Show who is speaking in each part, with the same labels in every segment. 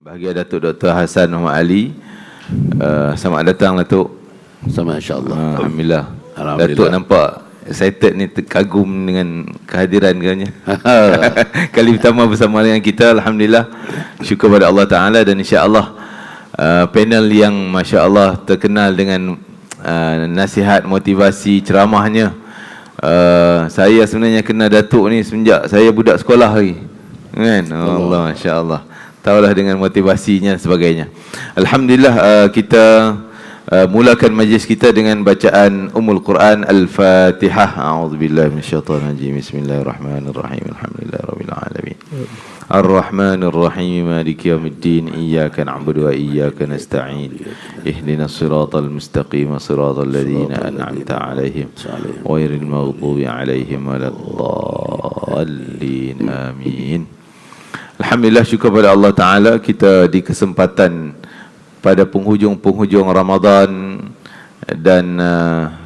Speaker 1: Bahagia Datuk Dr. Hassan Muhammad Ali. Selamat datang Datuk.
Speaker 2: Sama, insyaAllah.
Speaker 1: Alhamdulillah.
Speaker 2: Alhamdulillah.
Speaker 1: Datuk nampak excited ni, terkagum dengan kehadiran katanya. Kali pertama bersama dengan kita. Alhamdulillah. Syukur pada Allah Ta'ala dan insya-Allah panel yang Masya Allah terkenal dengan nasihat, motivasi, ceramahnya. Saya sebenarnya kenal Datuk ni semenjak saya budak sekolah lagi, kan? Allah, Masya Allah. Tahulah dengan motivasinya dan sebagainya. Alhamdulillah, kita mulakan majlis kita dengan bacaan Ummul Quran Al-Fatihah. A'udzubillahi minasyaitonir rajim. Bismillahirrahmanirrahim. Alhamdulillahirabbil alamin. Ar-Rahmanir-Rahim. Maliki yaumiddin. Iyyaka na'budu wa iyyaka nasta'in. Ihdinas siratal mustaqim. Siratal ladzina an'amta 'alaihim ghairil maghdubi 'alaihim waladdallin. Amin. Alhamdulillah, syukur pada Allah Ta'ala, kita di kesempatan pada penghujung Ramadan dan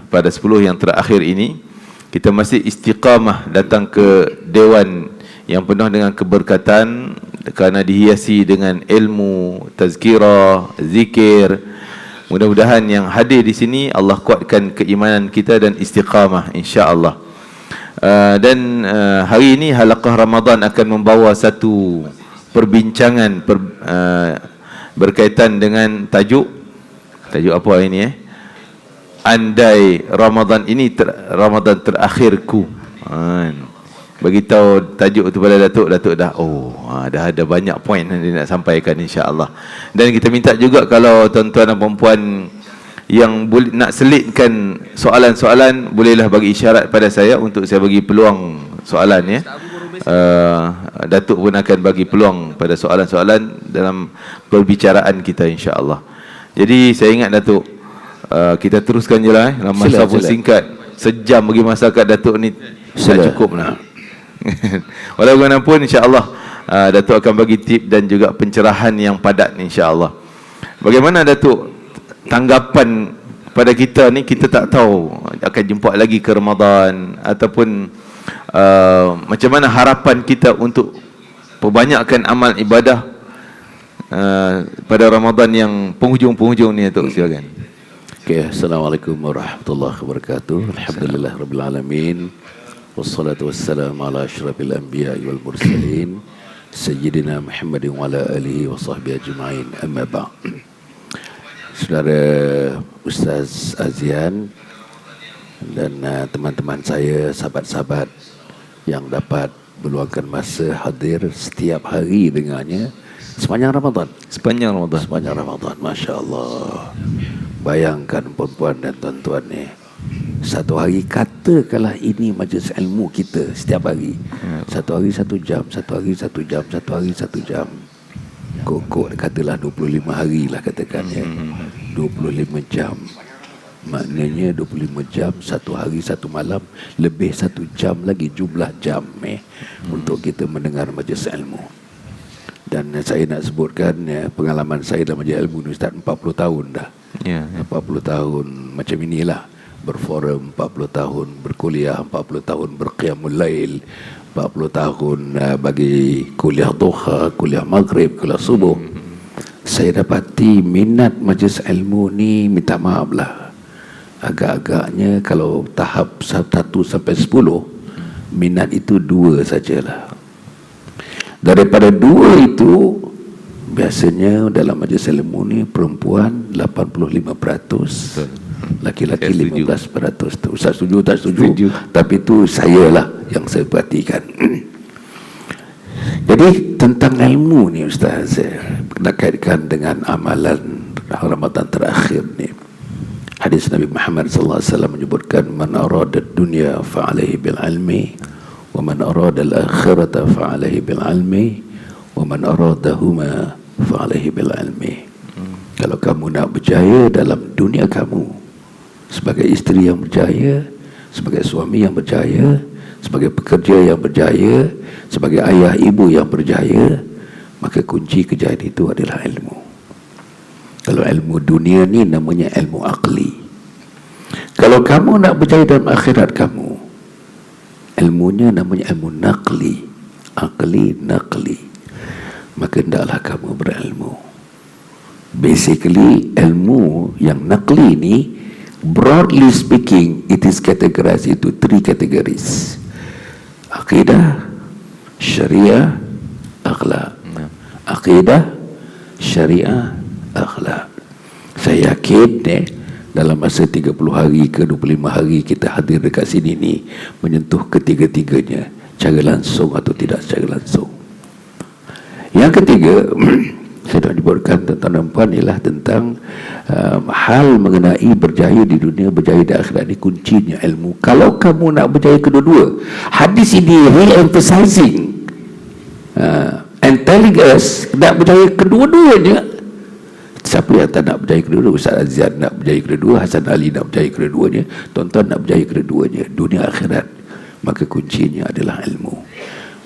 Speaker 1: pada 10 yang terakhir ini kita masih istiqamah datang ke Dewan yang penuh dengan keberkatan kerana dihiasi dengan ilmu, tazkirah, zikir. Mudah-mudahan yang hadir di sini Allah kuatkan keimanan kita dan istiqamah insya-Allah. Dan hari ini halaqah Ramadan akan membawa satu perbincangan berkaitan dengan tajuk apa ini andai Ramadan ini Ramadan terakhirku. Bagi tahu tajuk itu pada Datuk dah dah ada banyak poin yang dia nak sampaikan insya-Allah. Dan kita minta juga kalau tuan-tuan dan puan-puan yang boleh nak selitkan soalan-soalan, bolehlah bagi isyarat pada saya untuk saya bagi peluang soalan ya. Datuk pun akan bagi peluang pada soalan-soalan dalam perbicaraan kita insya-Allah. Jadi saya ingat Datuk, kita teruskan je lah dalam masa pun singkat. Sejam bagi masa kat Datuk ni tak cukup lah. Walaupun insya-Allah Datuk akan bagi tip dan juga pencerahan yang padat insya-Allah. Bagaimana Datuk tanggapan pada kita ni? Kita tak tahu akan jumpa lagi ke Ramadan ataupun macam mana harapan kita untuk perbanyakkan amal ibadah pada Ramadan yang penghujung ni Datuk, silakan.
Speaker 2: Okay, Assalamualaikum warahmatullahi wabarakatuh. Alhamdulillah rabbil alamin. Wassalatu wassalamu ala asyrafil anbiya'i wal mursalin sayyidina Muhammadin wa ala alihi wa sahbihi ajma'in. Amma ba'd. Saudara Ustaz Azian dan teman-teman saya, sahabat-sahabat yang dapat meluangkan masa hadir setiap hari dengannya sepanjang Ramadan. Sepanjang Ramadan, Masya Allah. Bayangkan puan-puan dan tuan-tuan ni, satu hari katakanlah ini majlis ilmu kita setiap hari. Satu hari 1 jam, satu hari 1 jam, satu hari 1 jam. Kokok katalah 25 hari lah katakan ya. 25 jam. Maknanya 25 jam, satu hari 1 malam, lebih 1 jam lagi jumlah jam untuk kita mendengar majlis ilmu. Dan saya nak sebutkan pengalaman saya dalam majlis ilmu ni Ustaz 40 tahun dah. 40 tahun macam inilah, berforum 40 tahun, berkuliah 40 tahun, berqiyamul lail 40 tahun, bagi kuliah duha, kuliah maghrib, kuliah subuh. Saya dapati minat majlis ilmu ni, minta maaf lah, agak-agaknya kalau tahap 1 sampai 10, minat itu 2 sajalah. Daripada 2 itu, biasanya dalam majlis ilmu ni perempuan 85%, laki-laki 15%. Ustaz setuju tak setuju? Tapi itu saya lah yang saya perhatikan. Jadi tentang ilmu ni Ustaz, saya nak kaitkan dengan amalan Ramadan terakhir ni. Hadis Nabi Muhammad sallallahu alaihi wasallam menyebutkan, man arada dunya fa alaihi bil ilmi wa man arada al akhirata fa alaihi bil ilmi wa man aradahuma fa alaihi bil ilmi. Kalau kamu nak berjaya dalam dunia kamu, sebagai isteri yang berjaya, sebagai suami yang berjaya, sebagai pekerja yang berjaya, sebagai ayah ibu yang berjaya, maka kunci kejayaan itu adalah ilmu. Kalau ilmu dunia ni namanya ilmu akli. Kalau kamu nak berjaya dalam akhirat kamu, ilmunya namanya ilmu naqli. Akli, naqli. maka hendaklah kamu berilmu. Basically, ilmu yang naqli ni, broadly speaking, it is categorized into 3 categories: akidah, syariah, akhlak. Akidah, syariah, akhlak. Saya yakin dalam masa 30 hari ke 25 hari kita hadir dekat sini ni, menyentuh ketiga-tiganya, cara langsung atau tidak secara langsung. Yang ketiga, saya nak dibuatkan tentang nampan ialah tentang hal mengenai berjaya di dunia, berjaya di akhirat ni kuncinya ilmu. Kalau kamu nak berjaya kedua-dua, hadis ini re-emphasizing and telling us nak berjaya kedua-duanya. Siapa yang tak nak berjaya kedua-dua? Ustaz Aziz nak berjaya kedua-dua, Hasan Ali nak berjaya kedua-duanya, tuan-tuan nak berjaya kedua-duanya, dunia akhirat. Maka kuncinya adalah ilmu.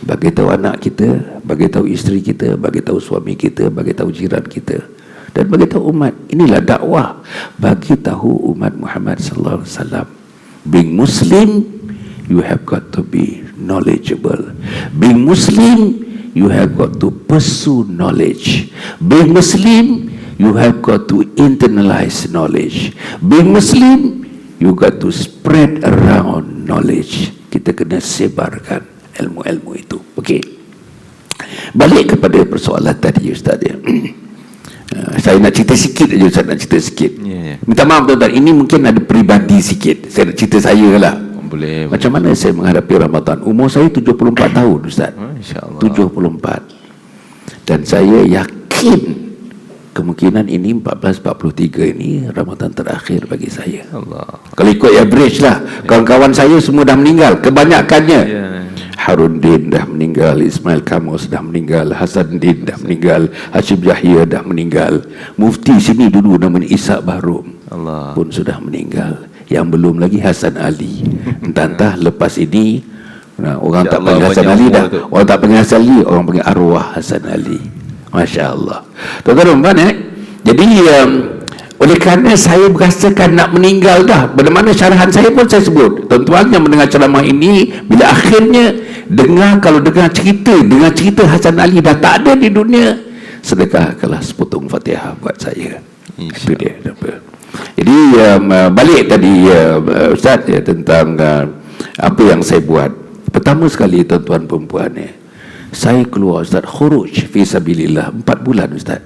Speaker 2: Bagi tahu anak kita, bagi tahu isteri kita, bagi tahu suami kita, bagi tahu jiran kita, dan bagi tahu umat. Inilah dakwah. Bagi tahu umat Muhammad sallallahu alaihi wasallam. Being Muslim, you have got to be knowledgeable. Being Muslim, you have got to pursue knowledge. Being Muslim, you have got to internalize knowledge. Being Muslim, you got to spread around knowledge. Kita kena sebarkan ilmu-ilmu itu. Okey. Balik kepada persoalan tadi Ustaz ya. Saya nak cerita sikit aja Ustaz, nak cerita sikit. Minta maaf tuan-tuan, ini mungkin ada peribadi sikit. Saya nak cerita saya lah.
Speaker 1: Boleh.
Speaker 2: Macam mana saya menghadapi Ramadan? Umur saya 74 tahun Ustaz.
Speaker 1: Insya-Allah.
Speaker 2: 74. Dan saya yakin kemungkinan ini 1443 ini Ramadan terakhir bagi saya.
Speaker 1: Allah.
Speaker 2: Kalau ikut average lah, kawan-kawan saya semua dah meninggal, kebanyakannya. Harun Din dah meninggal, Ismail Kamus dah meninggal, Hasan Din dah meninggal, Hashim Yahya dah meninggal, Mufti sini dulu namanya Ishak Bahrum
Speaker 1: Allah
Speaker 2: pun sudah meninggal. Yang belum lagi Hasan Ali. Entah-entah lepas ini orang tak panggil Hasan Ali dah. Orang tak panggil Hasan Ali, orang panggil arwah Hasan Ali. Masya Allah. Tuan-tuan, jadi oleh kerana saya berasakan nak meninggal dah, bagaimana syarahan saya pun saya sebut, tuan-tuan yang mendengar ceramah ini, bila akhirnya kalau dengar cerita Hasan Ali dah tak ada di dunia, sedekahkanlah sepotong Fatihah buat saya. Itu dia. Jadi balik tadi Ustaz ya, tentang apa yang saya buat. Pertama sekali tuan-tuan perempuan saya keluar Ustaz, khuruj fi sabilillah 4 bulan Ustaz.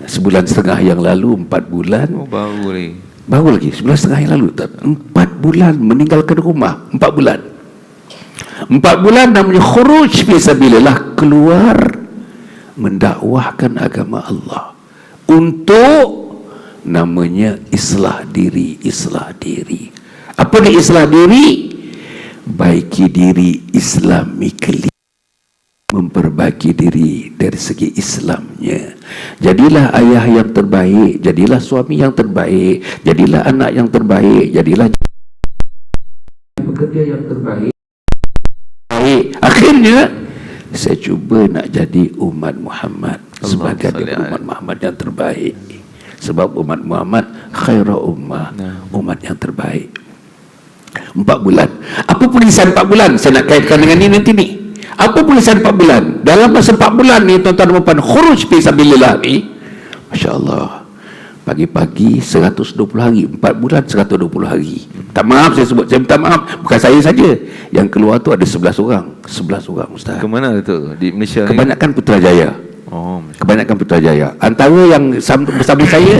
Speaker 2: Sebulan setengah yang lalu, 4 bulan. Baru lagi sebulan setengah yang lalu Ustaz. 4 bulan meninggalkan rumah. 4 bulan. 4 bulan namanya khuruj fi sabilillah, keluar mendakwahkan agama Allah untuk namanya islah diri. Apa dia islah diri? Baiki diri Islamically, memperbaiki diri dari segi Islamnya. Jadilah ayah yang terbaik, jadilah suami yang terbaik, jadilah anak yang terbaik, jadilah pekerja yang terbaik. Akhirnya saya cuba nak jadi umat Muhammad sebagai umat Muhammad yang terbaik. Sebab umat Muhammad khairul ummah, umat yang terbaik. 4 bulan. Apa tulisan 4 bulan? Saya nak kaitkan dengan ini nanti ni. Apa tulisan 4 bulan? Dalam masa 4 bulan ni tuan-tuan dan puan, khuruj fi sabilillah ni, masya-Allah. Pagi-pagi 120 hari, 4 bulan 120 hari. Tak maaf saya sebut, saya minta maaf, bukan saya saja. Yang keluar tu ada 11 orang. 11 orang Ustaz.
Speaker 1: Ke mana tu? Di Malaysia ni?
Speaker 2: Kebanyakan Putrajaya. Kebanyakan Putrajaya. Antara yang bersama saya,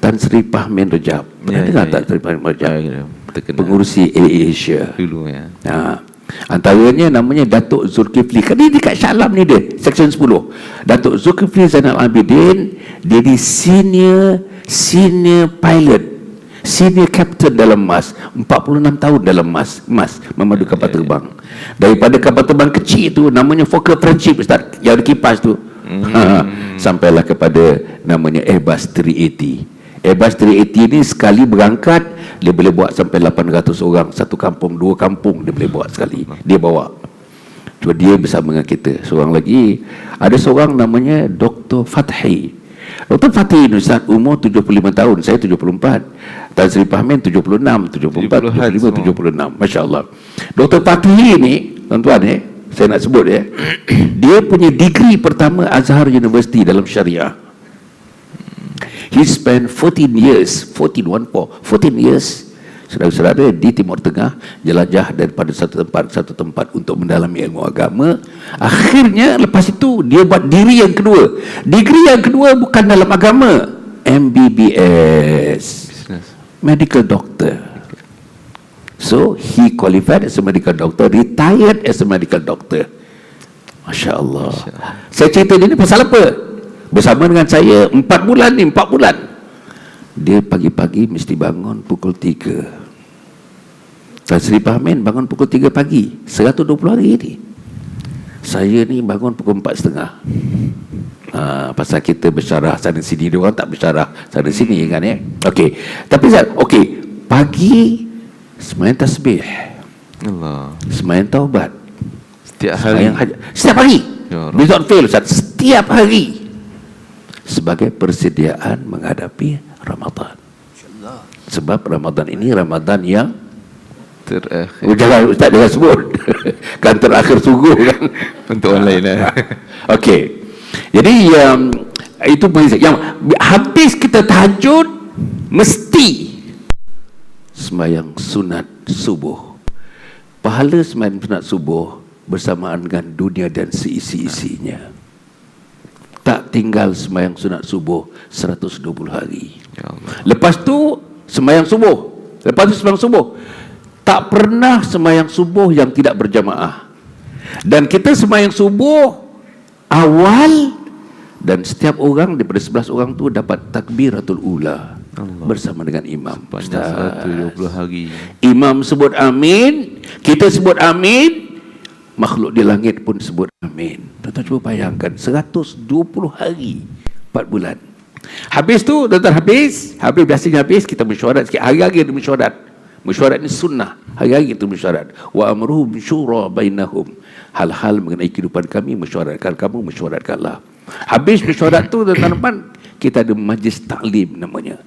Speaker 2: Tan Sri Fahmin Rajab. Pernah dengar Tan Sri Fahmin Rajab? Pengurusi Asia dulu ya. Antaranya namanya Datuk Zulkifli. Kan dia dekat Shah Alam ni dia, Seksyen 10. Datuk Zulkifli Zainal Abidin, dia di senior pilot, senior captain dalam MAS, 46 tahun dalam MAS memandu kapal terbang. Daripada kapal terbang kecil tu namanya Fokker Friendship Ustaz, yang ada kipas tu. Sampailah kepada namanya Airbus 380. Airbus 380 ni sekali berangkat dia boleh buat sampai 800 orang, satu kampung, 2 kampung dia boleh buat sekali. Dia bawa. Cuma dia bersama dengan kita. Seorang lagi, ada seorang namanya Dr. Fathi. Dr. Fathi ni Ustaz umur 75 tahun, saya 74. Tan Sri Fahmin 76, 74, 75, 76. Masya-Allah. Dr. Fathi ni, tuan-tuan saya saya nak sebut ya. Dia punya degree pertama Azhar University dalam syariah. He spent 14 years saudara-saudara di Timur Tengah, jelajah daripada satu tempat ke satu tempat untuk mendalami ilmu agama. Akhirnya lepas itu dia buat degree yang kedua. Degree yang kedua bukan dalam agama, MBBS, medical doctor. So he qualified as a medical doctor, retired as a medical doctor. Masya Allah. Saya cerita ini pasal apa? Bersama dengan saya 4 bulan. Dia pagi-pagi mesti bangun pukul 3. Tan Sri Pahamin bangun pukul 3 pagi 120 hari ni. Saya ni bangun pukul 4.30. Pasal kita bersyarah sana sini, dia orang tak bersyarah sana sini kan ya. Okey. Tapi pagi sembahyang tasbih,
Speaker 1: Allah,
Speaker 2: sembahyang taubat
Speaker 1: setiap hari,
Speaker 2: setiap hari,
Speaker 1: ya,
Speaker 2: without fail Ustaz, setiap hari, sebagai persediaan menghadapi Ramadan. Sebab Ramadan ini Ramadan yang
Speaker 1: terakhir.
Speaker 2: Jangan Ustaz jangan sebut kan terakhir sungguh kan
Speaker 1: Untuk orang lain
Speaker 2: Okey. Jadi itu yang habis kita tahajud mesti sembahyang sunat subuh. Pahala sembahyang sunat subuh bersamaan dengan dunia dan seisi-isinya. Tak tinggal sembahyang sunat subuh 120 hari.
Speaker 1: Ya Allah.
Speaker 2: Lepas tu sembahyang subuh. Tak pernah sembahyang subuh yang tidak berjamaah. Dan kita sembahyang subuh awal, dan setiap orang daripada 11 orang tu dapat takbiratul ula Allah, bersama dengan imam.
Speaker 1: Sepanjang 120 hari.
Speaker 2: Imam sebut amin, kita sebut amin, makhluk di langit pun sebut amin. Tuan-tuan cuba bayangkan 120 hari 4 bulan. Habis tu tuan-tuan, habis biasanya habis kita mesyuarat sikit. Hari-hari kita mesyuarat ni sunnah. Hari-hari kita mesyuarat. Wa amruhum syura bainahum. Hal-hal mengenai kehidupan kami mesyuaratkan kamu, mesyuaratkanlah. Habis mesyuarat tu tuan-tuan, kita ada majlis taklim namanya.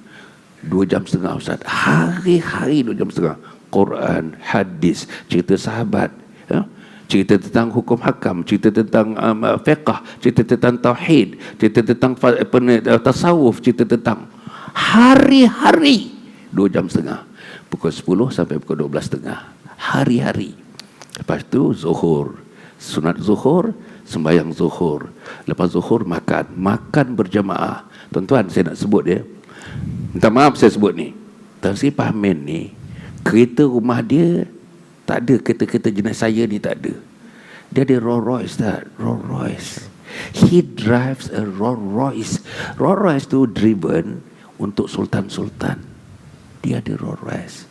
Speaker 2: 2 jam setengah Ustaz. Hari-hari 2 jam setengah. Quran, hadis, cerita sahabat, ya? Cerita tentang hukum hakam, cerita tentang fiqh, cerita tentang tauhid, cerita tentang tasawuf, cerita tentang hari-hari 2 jam setengah. Pukul 10 sampai pukul 12.30. Hari-hari. Lepas tu zuhur, sunat zuhur, sembahyang zuhur. Lepas zuhur makan berjamaah. Tuan-tuan, saya nak sebut dia. Minta maaf saya sebut ni. Tan Sri Pahamin ni, kereta rumah dia tak ada, kereta-kereta jenis saya ni tak ada. Dia ada Rolls Royce, tak? Rolls Royce. He drives a Rolls Royce. Rolls Royce tu driven untuk sultan-sultan. Dia ada Rolls Royce.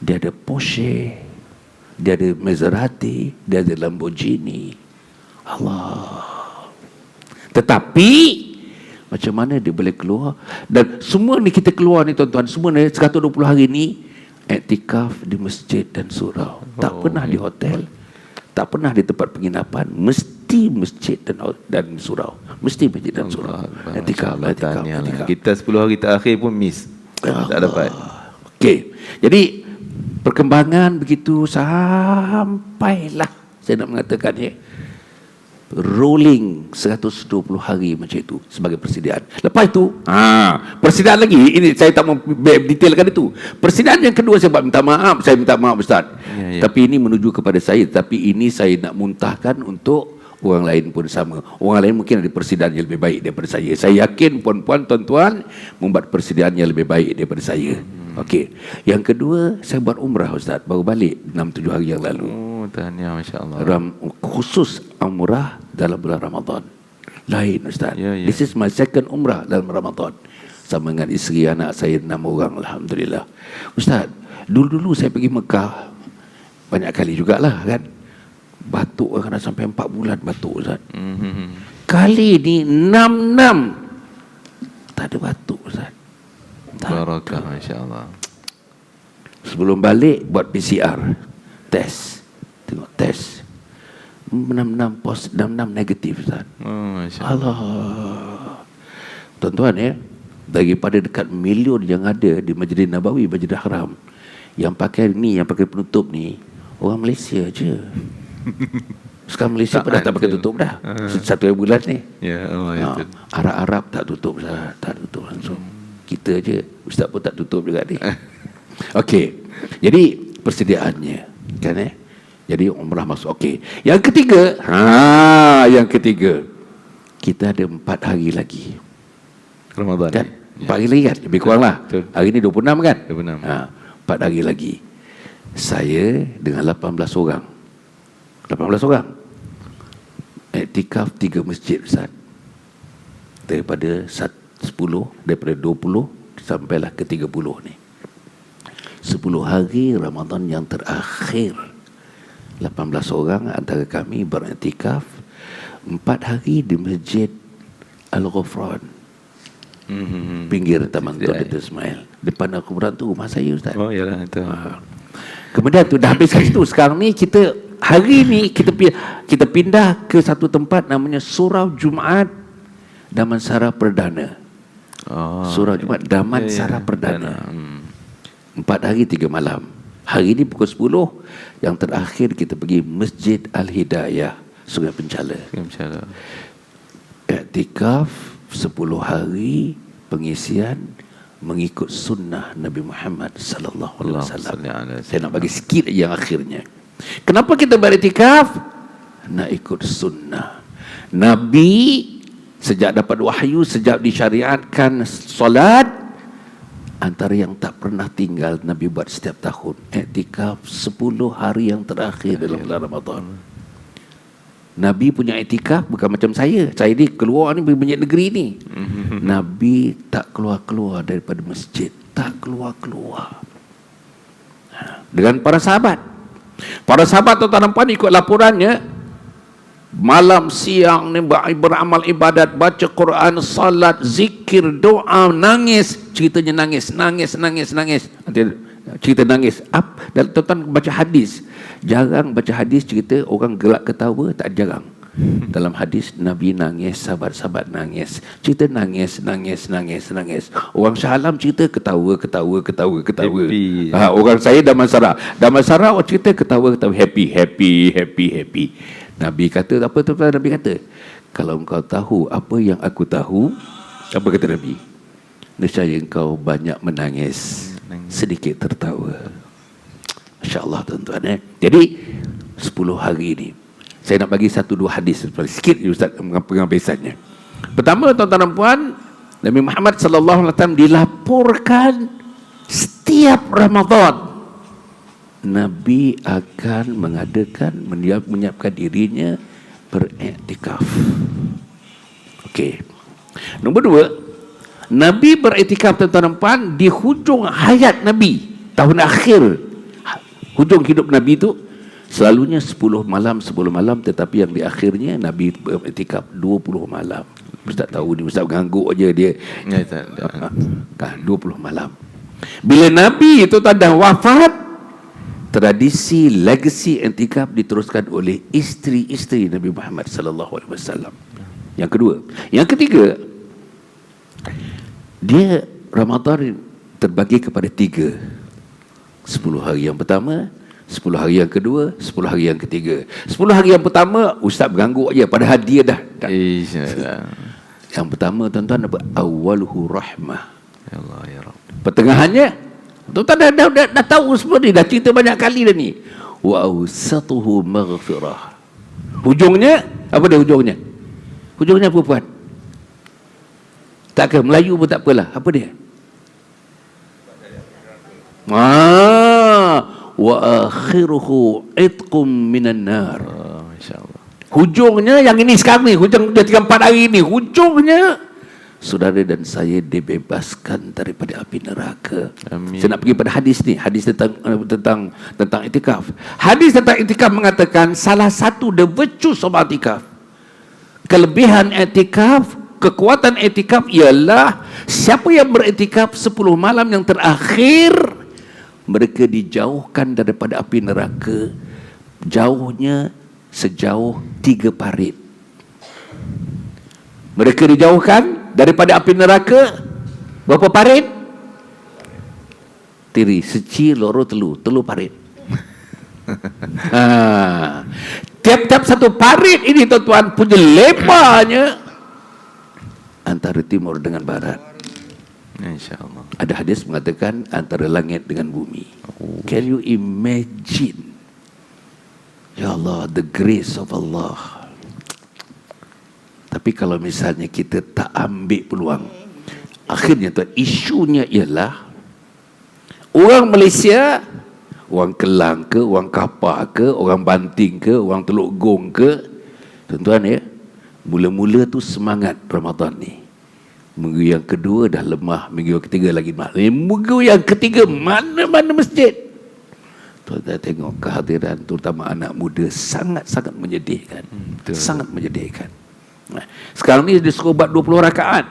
Speaker 2: Dia ada Porsche. Dia ada Maserati. Dia ada Lamborghini. Allah. Tetapi macam mana dia boleh keluar? Dan semua ni kita keluar ni tuan-tuan, semua ni 120 hari ni iktikaf di masjid dan surau. Tak pernah di hotel, tak pernah di tempat penginapan, mesti masjid dan surau. Mesti masjid dan surau. Iktikaf.
Speaker 1: Kita 10 hari terakhir pun miss. Tak dapat.
Speaker 2: Okey. Jadi perkembangan begitu sampailah saya nak mengatakan rolling 120 hari macam itu sebagai persediaan. Lepas itu persediaan lagi, ini saya tak mau detailkan itu. Persediaan yang kedua saya minta maaf Ustaz. Tapi ini menuju kepada saya, tapi ini saya nak muntahkan untuk orang lain pun sama. Orang lain mungkin ada persediaan yang lebih baik daripada saya. Saya yakin puan-puan, tuan-tuan membuat persediaan yang lebih baik daripada saya. Okey. Yang kedua, saya buat umrah Ustaz, baru balik 6-7 hari yang lalu.
Speaker 1: Tahniah, masya-Allah.
Speaker 2: Khusus umrah dalam bulan Ramadan. Lain Ustaz. This is my second umrah dalam Ramadan. Sama dengan isteri anak saya 6 orang, alhamdulillah. Ustaz, dulu-dulu saya pergi Mekah banyak kali jugalah kan. Batuk kadang sampai 4 bulan batuk Ustaz. Kali ni 6 tak ada batuk Ustaz.
Speaker 1: Barakah, masya-Allah.
Speaker 2: Sebelum balik buat PCR, test. Tengok test 66 negatif Ustaz. Allah. Tuan-tuan daripada dekat million yang ada di Masjid Nabawi, Masjidil Haram, yang pakai ni, yang pakai penutup ni, orang Malaysia je. Sekarang Malaysia pun dah tak pakai tutup dah. 1 bulan ni.
Speaker 1: Ya, Allah ya. betul.
Speaker 2: Arab-Arab tak tutup, tak tutup langsung. Kita je, Ustaz pun tak tutup juga ni. Okey. Jadi persediaannya kan Jadi umrah masuk. Okey. Yang ketiga, kita ada 4 hari lagi.
Speaker 1: Ramadan.
Speaker 2: Kan? 4 hari lagi kan? Lebih kurang lah.
Speaker 1: Betul.
Speaker 2: Hari ni 26 kan?
Speaker 1: 26.
Speaker 2: 4 hari lagi. Saya dengan 18 orang. 18 orang. Iktikaf 3 masjid, Ustaz. Daripada 10, daripada 20 sampailah ke 30 ni. 10 hari Ramadan yang terakhir. 18 orang antara kami beriktikaf 4 hari di Masjid Al-Ghufran, pinggir Taman Tun Dr. Ismail. Depan kuburan tu rumah saya, Ustaz.
Speaker 1: Oh yalah itu.
Speaker 2: Kemudian tu dah habis kat situ. Sekarang ni hari ni kita pindah ke satu tempat namanya Surau Jumaat Damansara Perdana. Surau Jumaat Damansara Perdana. 4 hari 3 malam. Hari ni pukul 10. Yang terakhir kita pergi Masjid Al-Hidayah, Sungai Penchala. Iktikaf 10 hari pengisian mengikut sunnah Nabi Muhammad sallallahu alaihi wasallam. Saya nak bagi sikit yang akhirnya. Kenapa kita beriktikaf? Nak ikut sunnah Nabi. Sejak dapat wahyu, sejak disyariatkan solat, antara yang tak pernah tinggal Nabi buat setiap tahun iktikaf 10 hari yang terakhir dalam bulan Ramadan. Nabi punya iktikaf bukan macam saya. Saya ni keluar ni pergi masjid negeri ni. Nabi tak keluar-keluar daripada masjid. Tak keluar-keluar. Dengan para sahabat. Para sahabat tuan-tuan dan puan ikut laporannya, malam siang ni beramal ibadat, baca Quran, salat, zikir, doa, nangis. Ceritanya nangis. Nanti cerita nangis. Dan tuan-tuan baca hadis, jarang baca hadis cerita orang gelak ketawa, tak jarang. Dalam hadis Nabi nangis, sahabat-sahabat nangis. Cerita nangis. Orang Shah Alam cerita ketawa.
Speaker 1: Happy.
Speaker 2: Orang saya Damansara orang cerita ketawa, happy. Nabi kata apa tu? Nabi kata, kalau engkau tahu apa yang aku tahu, apa kata Nabi? Nescaya engkau banyak menangis, sedikit tertawa. Masya-Allah tuan-tuan. Jadi 10 hari ini saya nak bagi 1-2 hadis sikit Ustaz penghabisannya. Pertama tuan-tuan dan puan, Nabi Muhammad sallallahu alaihi wasallam dilaporkan setiap Ramadan Nabi akan menyiapkan dirinya beriktikaf. Okey. Nombor 2, Nabi beriktikaf tuan-tuan dan puan di hujung hayat Nabi, tahun akhir, hujung hidup Nabi itu selalunya 10 malam, tetapi yang di akhirnya Nabi beriktikaf 20 malam. Ustaz tahu ni, Ustaz mengangguk aja dia.
Speaker 1: Ya, tak.
Speaker 2: 20 malam. Bila Nabi itu dah wafat, tradisi legacy iktikaf diteruskan oleh isteri-isteri Nabi Muhammad sallallahu alaihi wasallam. Yang kedua, yang ketiga, dia Ramadan terbagi kepada 3. 10 hari yang pertama, 10 hari yang kedua, 10 hari yang ketiga. 10 hari yang pertama Ustaz mengangguk aja, padahal dia dah. Yang pertama tuan-tuan apa? Awwaluhu rahmah.
Speaker 1: Ya Allah ya Rabb.
Speaker 2: Pertengahannya tuan-tuan dah tahu semua ni, dah cerita banyak kali dah ni. Wa awsatuhu maghfirah. Hujungnya apa dia hujungnya? Hujungnya apa puan? Takkan Melayu pun tak apalah. Apa dia? Wa akhiruhu itqum minan nar.
Speaker 1: Masya-Allah.
Speaker 2: Hujungnya yang ini sekarang ni, hujung dia 3-4 hari ni, hujungnya saudara dan saya dibebaskan daripada api neraka.
Speaker 1: Amin.
Speaker 2: Saya nak pergi pada hadis ni, hadis tentang iktikaf. Hadis tentang iktikaf mengatakan salah satu the virtues of iktikaf, kelebihan iktikaf, kekuatan iktikaf ialah siapa yang beriktikaf 10 malam yang terakhir, mereka dijauhkan daripada api neraka jauhnya sejauh 3 parit. Mereka dijauhkan daripada api neraka berapa parit? Tiri, seci, loro, telu parit. 3 tiap-tiap satu parit ini tuan-tuan punya lebarnya antara timur dengan barat.
Speaker 1: InsyaAllah.
Speaker 2: Ada hadis mengatakan antara langit dengan bumi. Can you imagine? Ya Allah, the grace of Allah. Tapi kalau misalnya kita tak ambil peluang, akhirnya tuan, isunya ialah orang Malaysia, orang Kelang ke, orang Kapar ke, orang Banting ke, orang Teluk Gong ke, tuan-tuan ya, mula-mula tu semangat Ramadan ni. Minggu yang kedua dah lemah, minggu yang ketiga lagi lemah. Minggu yang ketiga mana-mana masjid. Tuan-tuan tengok kehadiran terutama anak muda sangat-sangat menyedihkan. Sangat menyedihkan. Nah, sekarang ni dia suruh buat 20 rakaat.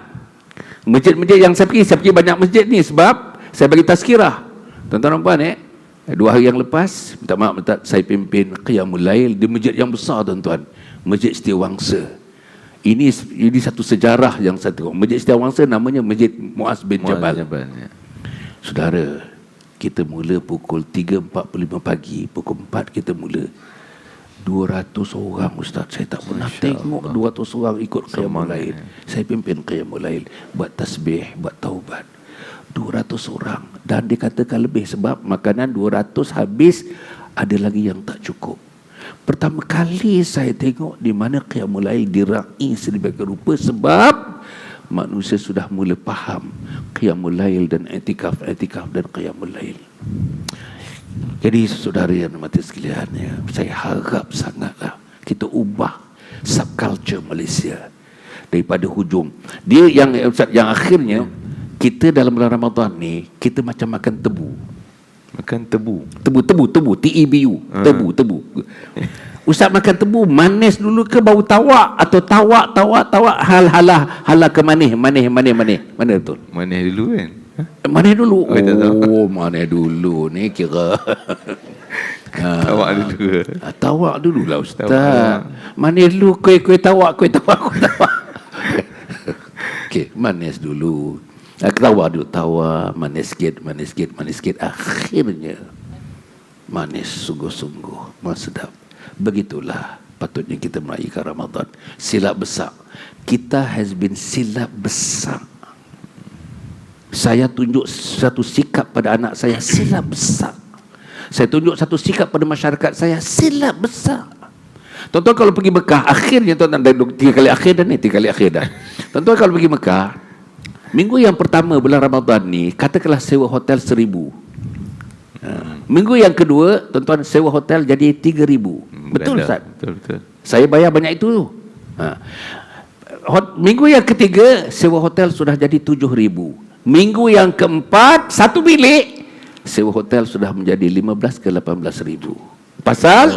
Speaker 2: Masjid-masjid yang saya pergi banyak masjid ni sebab saya bagi tazkirah. Tuan-tuan nampak 2 hari yang lepas, minta maaf, saya pimpin Qiyamul Lail di masjid yang besar tuan-tuan. Masjid Setiawangsa. Ini satu sejarah yang saya tengok. Masjid Setiawangsa namanya Masjid Muaz bin Jabal. Ya. Saudara, kita mula pukul 3.45 pagi, pukul 4 kita mula. 200 orang Ustaz, saya tak pernah tengok 200 orang ikut Qiyamul Lail. Saya pimpin Qiyamul Lail, buat tasbih, buat taubat. 200 orang, dan dikatakan lebih sebab makanan 200 habis, ada lagi yang tak cukup. Pertama kali saya tengok di mana Qiyamul Lail diraih sedemikian rupa sebab manusia sudah mula faham Qiyamul Lail dan i'tikaf dan Qiyamul Lail. Jadi saudara yang mati sekalian, saya harap sangatlah kita ubah subculture Malaysia daripada hujung. Dia yang akhirnya kita dalam bulan Ramadan ni kita macam makan tebu.
Speaker 1: Makan tebu.
Speaker 2: Tebu, TEBU. Tebu. Ustaz makan tebu manis dulu ke bau tawak atau tawak hala ke manis. Mana betul?
Speaker 1: Manis dulu kan?
Speaker 2: Manis dulu. Manis dulu ni kira.
Speaker 1: Tawak dulu.
Speaker 2: Tawak dulu lah Ustaz. Manis dulu kuih tawak. Okey, manis dulu. Tawar dulu, tawar, manis sikit. Akhirnya manis sungguh-sungguh, sedap. Begitulah patutnya kita meraihkan Ramadan. Silap besar. Kita has been silap besar. Saya tunjuk satu sikap pada anak saya, silap besar. Saya tunjuk satu sikap pada masyarakat saya, silap besar. Tuan-tuan kalau pergi Mekah, akhirnya tuan-tuan dah 3 kali akhir dah. Tuan-tuan kalau pergi Mekah, minggu yang pertama bulan Ramadan ni, katakanlah sewa hotel 1,000. Minggu yang kedua, tuan-tuan sewa hotel jadi 3,000. Betul Ustaz? Betul. Saya bayar banyak itu. Minggu yang ketiga, sewa hotel sudah jadi 7,000. Minggu yang keempat, satu bilik, sewa hotel sudah menjadi 15 ke 18,000. Pasal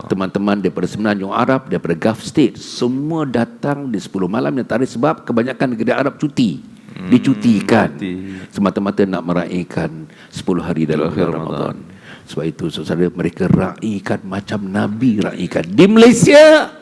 Speaker 2: teman-teman daripada Semenanjung Arab, daripada Gulf State, semua datang di 10 malam yang tarikh sebab kebanyakan negara Arab cuti. Dicutikan semata-mata nak meraihkan 10 hari dalam bulan Ramadan. Sebab itu saudara, mereka raihkan macam Nabi raihkan. Di Malaysia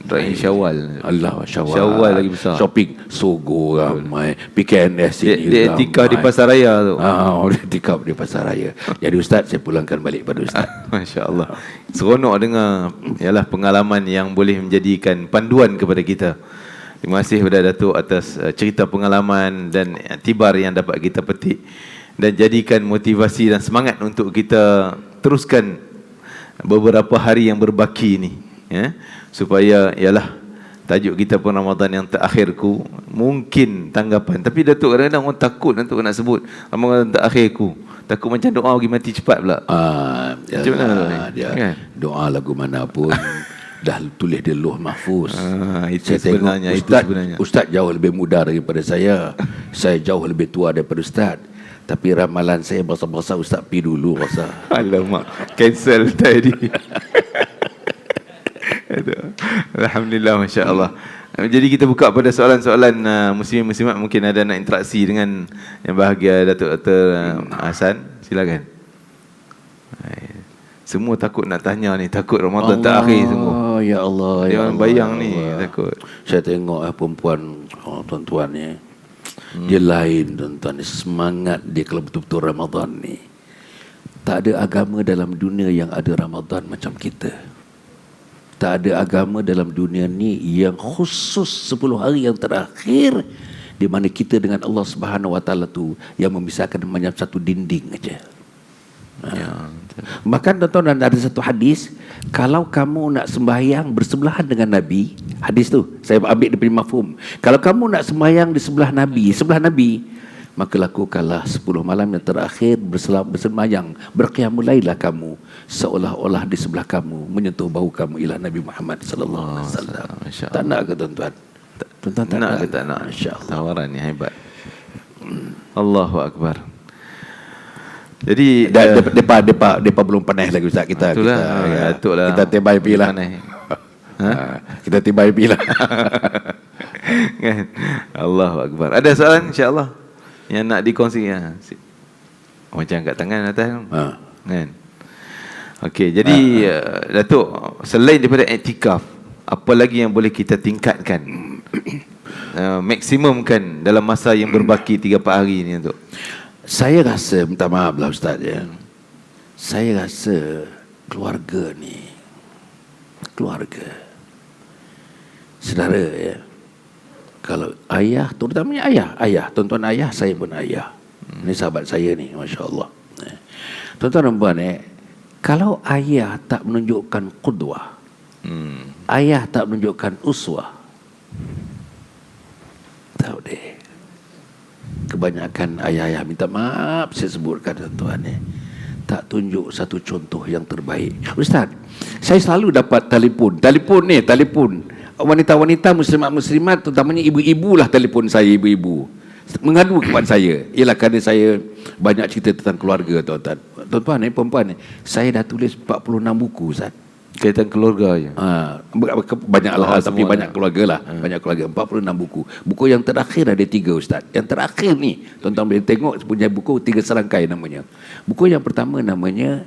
Speaker 1: raih Syawal.
Speaker 2: Allah, Syawal lagi besar. Shopping Sogo ramai, PKNS ini
Speaker 1: dia etika di Pasaraya tu.
Speaker 2: Dia etika di Pasaraya. Jadi Ustaz, saya pulangkan balik pada Ustaz.
Speaker 1: Masya-Allah. Seronok dengar ialah pengalaman yang boleh menjadikan panduan kepada kita. Terima kasih kepada Datuk atas cerita pengalaman dan iktibar yang dapat kita petik dan jadikan motivasi dan semangat untuk kita teruskan beberapa hari yang berbaki ini, supaya ialah tajuk kita pun Ramadan yang terakhirku. Mungkin tanggapan, tapi Datuk kadang-kadang orang takut Datuk nak sebut Ramadan terakhirku, takut macam doa pergi mati cepat pula.
Speaker 2: Macam mana dia? Doa lagu mana pun dah tulis di Lauh Mahfuz.
Speaker 1: Itu sebenarnya,
Speaker 2: Ustaz jauh lebih muda daripada saya. Saya jauh lebih tua daripada Ustaz. Tapi ramalan saya bahasa-bahasa Ustaz pi dulu rasa.
Speaker 1: Alamak, cancel tadi. Alhamdulillah, masya-Allah. Jadi kita buka pada soalan-soalan muslimin-muslimat. Mungkin ada nak interaksi dengan yang bahagia Datuk Dr. Hasan. Silakan. Semua takut nak tanya ni, takut Ramadan terakhir semua.
Speaker 2: Ya Allah,
Speaker 1: dia orang bayang ni takut.
Speaker 2: Saya tengok perempuan tuan-tuan ni, dia lain tuan-tuan, semangat dia kalau betul-betul Ramadan ni. Tak ada agama dalam dunia yang ada Ramadan macam kita. Tak ada agama dalam dunia ni yang khusus 10 hari yang terakhir di mana kita dengan Allah Subhanahu Wa Taala tu yang memisahkan macam satu dinding aja. Bahkan tuan-tuan ada satu hadis, kalau kamu nak sembahyang bersebelahan dengan Nabi, hadis tu saya ambil daripada mafhum. Kalau kamu nak sembahyang di sebelah Nabi, maka lakukanlah 10 malam yang terakhir bersembahyang, berqiyamul laillah kamu, seolah-olah di sebelah kamu menyentuh bau kamu ialah Nabi Muhammad sallallahu alaihi wasallam. Tak nak ke tuan-tuan? Tuan-tuan tak nak ke tak nak? Insya-Allah.
Speaker 1: Tawaran ni hebat. Allahu akbar. Jadi
Speaker 2: depa belum panas lagi Ustaz kita. Kita tibai pilah. Kita tibai pilah.
Speaker 1: Kan? Allahu akbar. Ada soalan insya-Allah yang nak dikongsi macam angkat tangan atas kan. Okey, jadi Datuk, selain daripada iktikaf, apa lagi yang boleh kita tingkatkan, maksimumkan dalam masa yang berbaki 3-4 hari ni Datuk?
Speaker 2: Saya rasa, minta maaf lah Ustaz ya, saya rasa keluarga ni, saudara ya, kalau ayah, terutamanya ayah, tuan-tuan ayah, saya pun ayah. Ini sahabat saya ni, Masya Allah. Tuan-tuan dan puan, kalau ayah tak menunjukkan qudwah, ayah tak menunjukkan uswah, tahu deh, kebanyakan ayah-ayah, minta maaf saya sebutkan tuan-tuan, tak tunjuk satu contoh yang terbaik. Ustaz, saya selalu dapat telefon wanita-wanita muslimat, terutamanya ibu-ibu lah telefon saya, ibu-ibu mengadu kepada saya. Ialah kerana saya banyak cerita tentang keluarga tuan-tuan. Tuan-tuan perempuan saya dah tulis 46 buku Ustaz.
Speaker 1: Kaitan keluarga je.
Speaker 2: Banyak lah, tapi banyak keluarga lah. Banyak keluarga, 46 buku. Buku yang terakhir ada 3 Ustaz. Yang terakhir ni, tuan-tuan boleh tengok, punya buku 3 serangkai namanya. Buku yang pertama namanya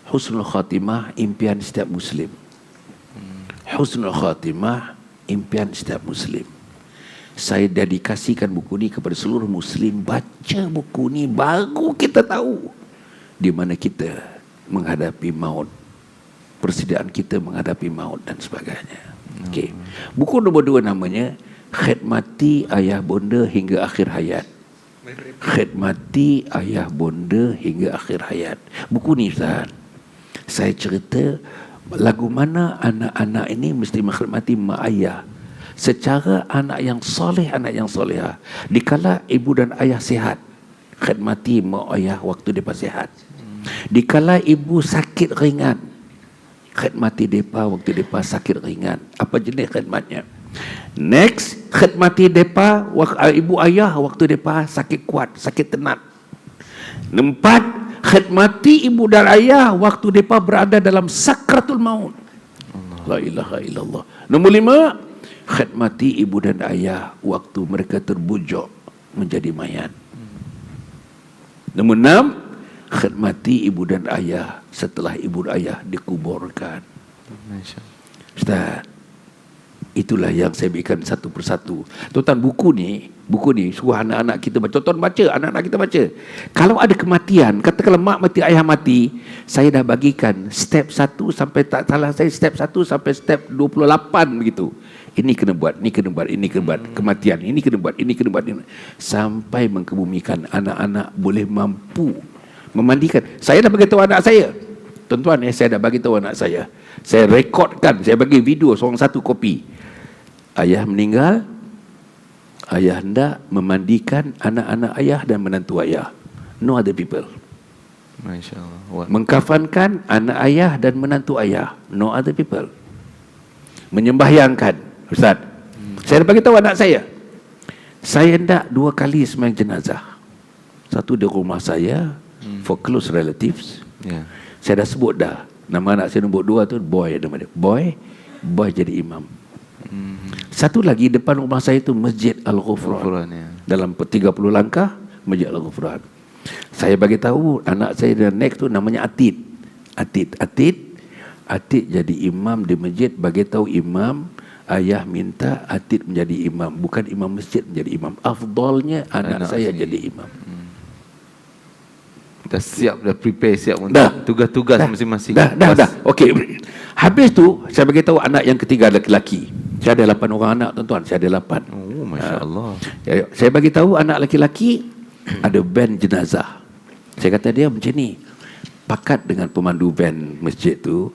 Speaker 2: Husnul Khatimah, Impian Setiap Muslim. Husnul Khatimah, Impian Setiap Muslim. Saya dedikasikan buku ni kepada seluruh Muslim. Baca buku ni baru kita tahu di mana kita menghadapi maut, persediaan kita menghadapi maut dan sebagainya. Okey. Buku nombor 2 namanya Khidmati Ayah Bonda Hingga Akhir Hayat. Khidmati Ayah Bonda Hingga Akhir Hayat. Buku ni Ustaz, saya cerita lagu mana anak-anak ini mesti menghormati mak ayah secara anak yang soleh, anak yang soleha. Dikala ibu dan ayah sihat, khidmati mak ayah waktu mereka sihat. Dikala ibu sakit ringan, khidmati mereka waktu mereka sakit ringan. Apa jenis khidmatnya? Next, khidmati mereka ibu ayah waktu mereka sakit kuat, sakit tenat. 4, khidmati ibu dan ayah waktu mereka berada dalam sakratul maut. La ilaha illallah. Nombor 5, khidmati ibu dan ayah waktu mereka terbujuk menjadi mayat. Nombor 6, khidmati ibu dan ayah setelah ibu dan ayah dikuburkan. Ustaz, itulah yang saya berikan satu persatu. Tuan-tuan, buku ni suruh anak-anak kita baca. Tuan-tuan baca, anak-anak kita baca. Kalau ada kematian, katakanlah mak mati, ayah mati, saya dah bagikan step 1 sampai, tak salah saya, step 1 sampai step 28 begitu. Ini kena buat, ini kena buat, ini kena buat. Kematian, ini kena buat, ini kena buat. Sampai mengkebumikan anak-anak boleh mampu memandikan. Saya dah bagi tahu anak saya. Tuan-tuan, saya dah bagi tahu anak saya. Saya rekodkan, saya bagi video seorang 1 kopi. Ayah meninggal, ayah hendak memandikan anak-anak ayah dan menantu ayah. No other people.
Speaker 1: Masya Allah.
Speaker 2: Mengkafankan anak ayah dan menantu ayah. No other people. Menyembahyangkan. Ustaz, saya dah bagi tahu anak saya. Saya hendak 2 kali sembahyang jenazah. Satu di rumah saya, for close relatives. Saya dah sebut dah. Nama anak saya nombor 2 tu Boy, nama dia. Boy jadi imam. Satu lagi depan rumah saya tu Masjid Al-Ghufran. Dalam 30 langkah Masjid Al-Ghufran. Saya bagi tahu anak saya dan next tu namanya Atid jadi imam di masjid. Bagi tahu imam, ayah minta Atid menjadi imam, bukan imam masjid menjadi imam. Afdalnya anak saya jadi imam.
Speaker 1: Dah siap, dah prepare siap untuk
Speaker 2: Dah.
Speaker 1: tugas-tugas
Speaker 2: Dah.
Speaker 1: masing-masing.
Speaker 2: Dah. Okey. Habis tu saya beritahu anak yang ketiga lelaki. Saya ada 8 orang anak, tuan-tuan. Saya ada 8.
Speaker 1: Oh, masya-Allah.
Speaker 2: Saya bagi tahu anak lelaki ada van jenazah. Saya kata dia macam ni. Pakat dengan pemandu van masjid tu,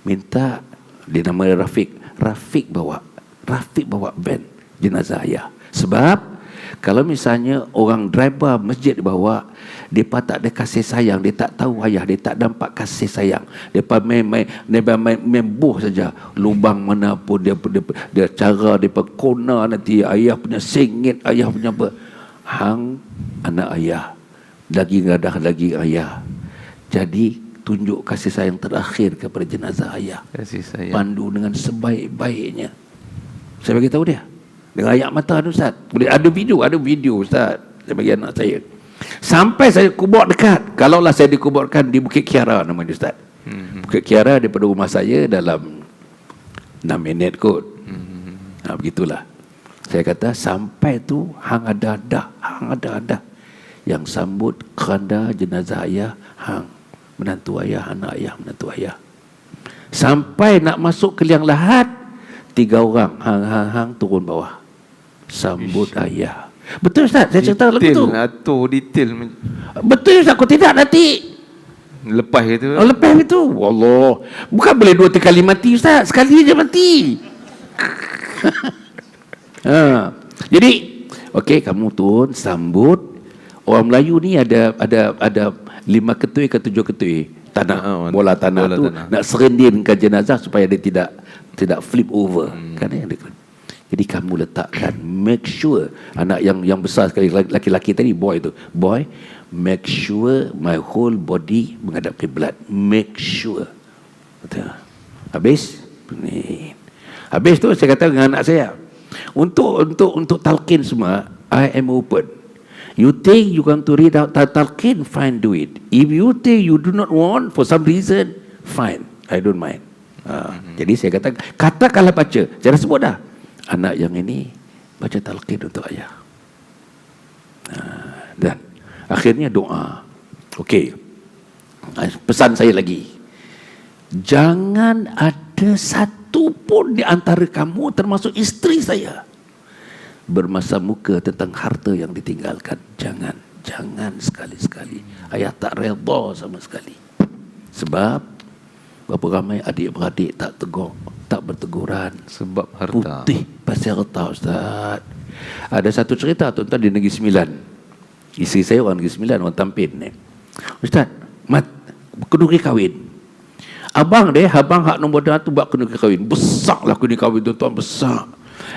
Speaker 2: minta, dia nama dia Rafiq bawa van jenazah ayah. Sebab kalau misalnya orang driver masjid bawa, mereka tak ada kasih sayang, dia tak tahu ayah, dia tak nampak kasih sayang. Mereka main buh saja. Lubang mana pun dia cara dia kona nanti ayah punya sengit, ayah punya apa. Hang anak ayah, daging ayah. Jadi tunjuk kasih sayang terakhir kepada jenazah ayah.
Speaker 1: Kasih sayang.
Speaker 2: Pandu dengan sebaik-baiknya. Saya bagi tahu dia. Dengan ayat mata tu, Ustaz. Boleh ada video Ustaz. Saya bagi anak saya. Sampai saya kubur dekat. Kalaulah saya dikuburkan di Bukit Kiara nama dia, Ustaz. Bukit Kiara daripada rumah saya dalam 6 minit kot. Begitulah. Saya kata sampai tu hang ada yang sambut keranda jenazah ayah, hang menantu ayah, anak ayah, menantu ayah. Sampai nak masuk ke liang lahat, 3 orang hang turun bawah sambut ayah. Betul Ustaz, saya cerita lagu tu.
Speaker 1: Detail.
Speaker 2: Betul Ustaz, kau tidak nanti
Speaker 1: Lepas itu.
Speaker 2: lepas itu, wallah, bukan boleh 2-3 kali mati Ustaz, sekali aja mati. Jadi okey, kamu turun sambut. Orang Melayu ni ada 5 ketui ke 7 ketui tanah, bola tanah tu nak serendinkan jenazah supaya dia tidak flip over. Kan yang dia. Jadi kamu letakkan, make sure anak yang besar sekali, laki-laki tadi, boy, make sure my whole body menghadap kiblat. Make sure. Betul. Habis tu saya kata dengan anak saya, untuk talqin semua, I am open. You think you want to read out talqin, fine, do it. If you think you do not want for some reason, fine, I don't mind. Jadi saya katakanlah baca. Saya dah sebut dah. Anak yang ini baca talqin untuk ayah. Dan akhirnya doa. Okey. Pesan saya lagi. Jangan ada satu pun di antara kamu, termasuk isteri saya, bermasa muka tentang harta yang ditinggalkan. Jangan sekali-sekali. Ayah tak redha sama sekali. Sebab berapa ramai adik-beradik tak berteguran
Speaker 1: Sebab harta.
Speaker 2: putih pasal harta, Ustaz. Ada satu cerita tuan-tuan di Negeri Sembilan. Isteri saya orang Negeri Sembilan, orang Tampin ni. Ustaz, kenduri kahwin. Abang hak nombor 2 tu buat kenduri kahwin. Besar lah kenduri kahwin tuan-tuan, besar.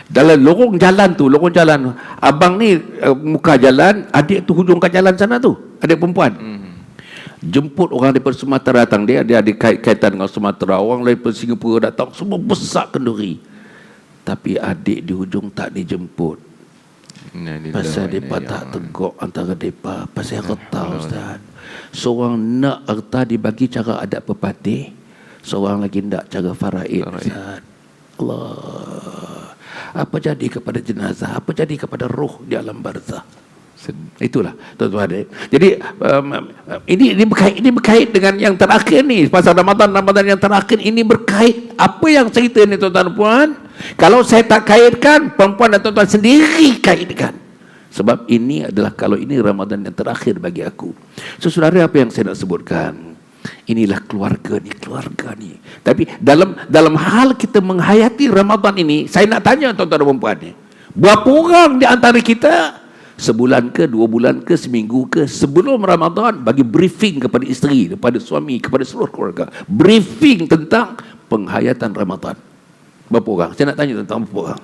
Speaker 2: Dalam lorong jalan, abang ni muka jalan, adik tu hujung kat jalan sana tu, adik perempuan. Jemput orang daripada Sumatera datang, dia ada kaitan dengan Sumatera, orang lain daripada Singapura datang, semua besar kenduri. Tapi adik di hujung tak dijemput. Pasal mereka tak tegak antara mereka pasal harta, Ustaz. Seorang nak harta dibagi cara adat pepatih, seorang lagi nak cara faraid, Ustaz. Allah. Apa jadi kepada jenazah? Apa jadi kepada roh di alam barzah? Itulah tuan-tuan. Jadi ini berkait dengan yang terakhir ni, pasal Ramadan yang terakhir ini berkait. Apa yang cerita ni tuan-tuan dan puan, kalau saya tak kaitkan, perempuan dan tuan-tuan sendiri kaitkan. Sebab ini adalah, kalau ini Ramadan yang terakhir bagi aku. So saudara, apa yang saya nak sebutkan, inilah keluarga ni. Tapi dalam hal kita menghayati Ramadan ini, saya nak tanya tuan-tuan dan puan ni, berapa orang di antara kita sebulan ke, 2 bulan ke, seminggu ke, sebelum Ramadan bagi briefing kepada isteri, kepada suami, kepada seluruh keluarga, briefing tentang penghayatan Ramadan? Berapa orang? Saya nak tanya tentang berapa orang?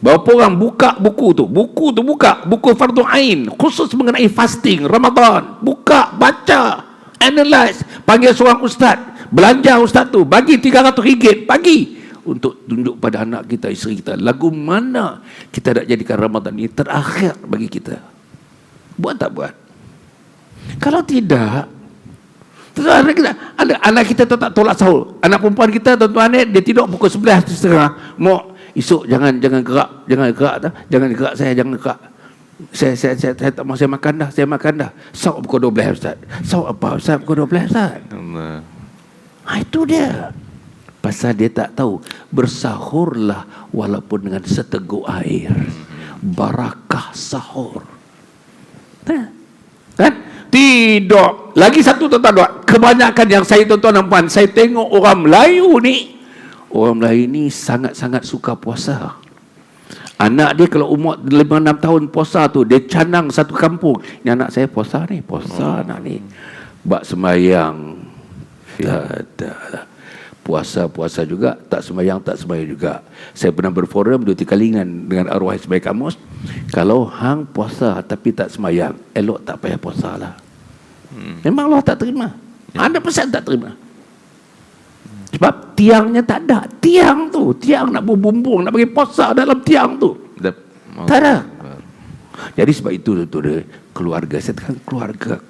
Speaker 2: Berapa orang buka buku tu buka buku fardu ain khusus mengenai fasting Ramadan, buka, baca, analyze, panggil seorang ustaz, belanja ustaz tu, bagi RM300 bagi untuk tunjuk pada anak kita, isteri kita, lagu mana kita nak jadikan Ramadan ini terakhir bagi kita. Buat tak buat? Kalau tidak, ada anak kita tak tolak sahur. Anak perempuan kita tuan-tuan ni, dia tidur pukul 11:30. Mau esok jangan gerak saya, jangan gerak. Saya tak mau, saya makan dah. Sahur pukul 12 Ustaz. Sahur apa Ustaz pukul 12 Ustaz?
Speaker 1: Allah.
Speaker 2: Itu dia. Pasal dia tak tahu, bersahurlah walaupun dengan seteguk air. Barakah sahur. Kan? Tidak. Lagi satu tuan-tuan, kebanyakan yang saya tuan-tuan dan puan, saya tengok orang Melayu ni, orang Melayu ni sangat-sangat suka puasa. Anak dia kalau umur 5-6 tahun puasa tu, dia canang satu kampung. Ni anak saya puasa ni, anak ni. Bak sembahyang. Tak. Puasa juga, tak sembahyang juga. Saya pernah berforum 2-3 kali dengan arwah Ismail Kamus. Kalau hang puasa tapi tak sembahyang, elok tak payah puasa lah. Memang Allah tak terima. 100% tak terima. Sebab tiangnya tak ada. Tiang nak berbumbung, nak bagi puasa dalam tiang tu. Tak ada. Jadi sebab itu keluarga. Saya tekan keluarga.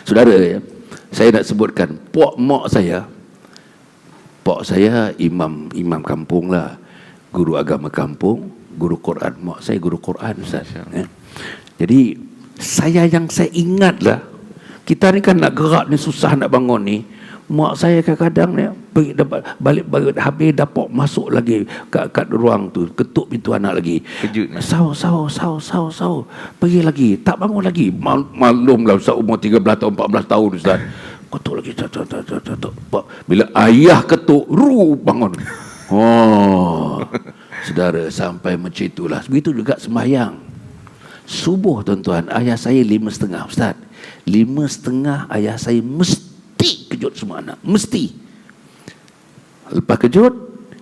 Speaker 2: Saudara, saya nak sebutkan mak saya imam kampung lah, guru agama kampung, guru Quran. Mak saya guru Quran, Ustaz. Jadi saya ingat lah, kita ni kan nak gerak ni susah nak bangun ni. Mak saya kadang-kadang ni balik habis dapat masuk lagi kat ruang tu, ketuk pintu anak lagi.
Speaker 1: Kejut.
Speaker 2: Sahur. Pergi lagi, tak bangun lagi. Maklumlah Ustaz, umur 13 tahun 14 tahun Ustaz. Ketuk lagi. Bila ayah ketuk, bangun. Saudara, sampai macam itulah. Begitu juga sembahyang. Subuh tuan-tuan, ayah saya 5.30 Ustaz. 5.30 ayah saya mesti kejut semua anak. Mesti. Lepas kejut,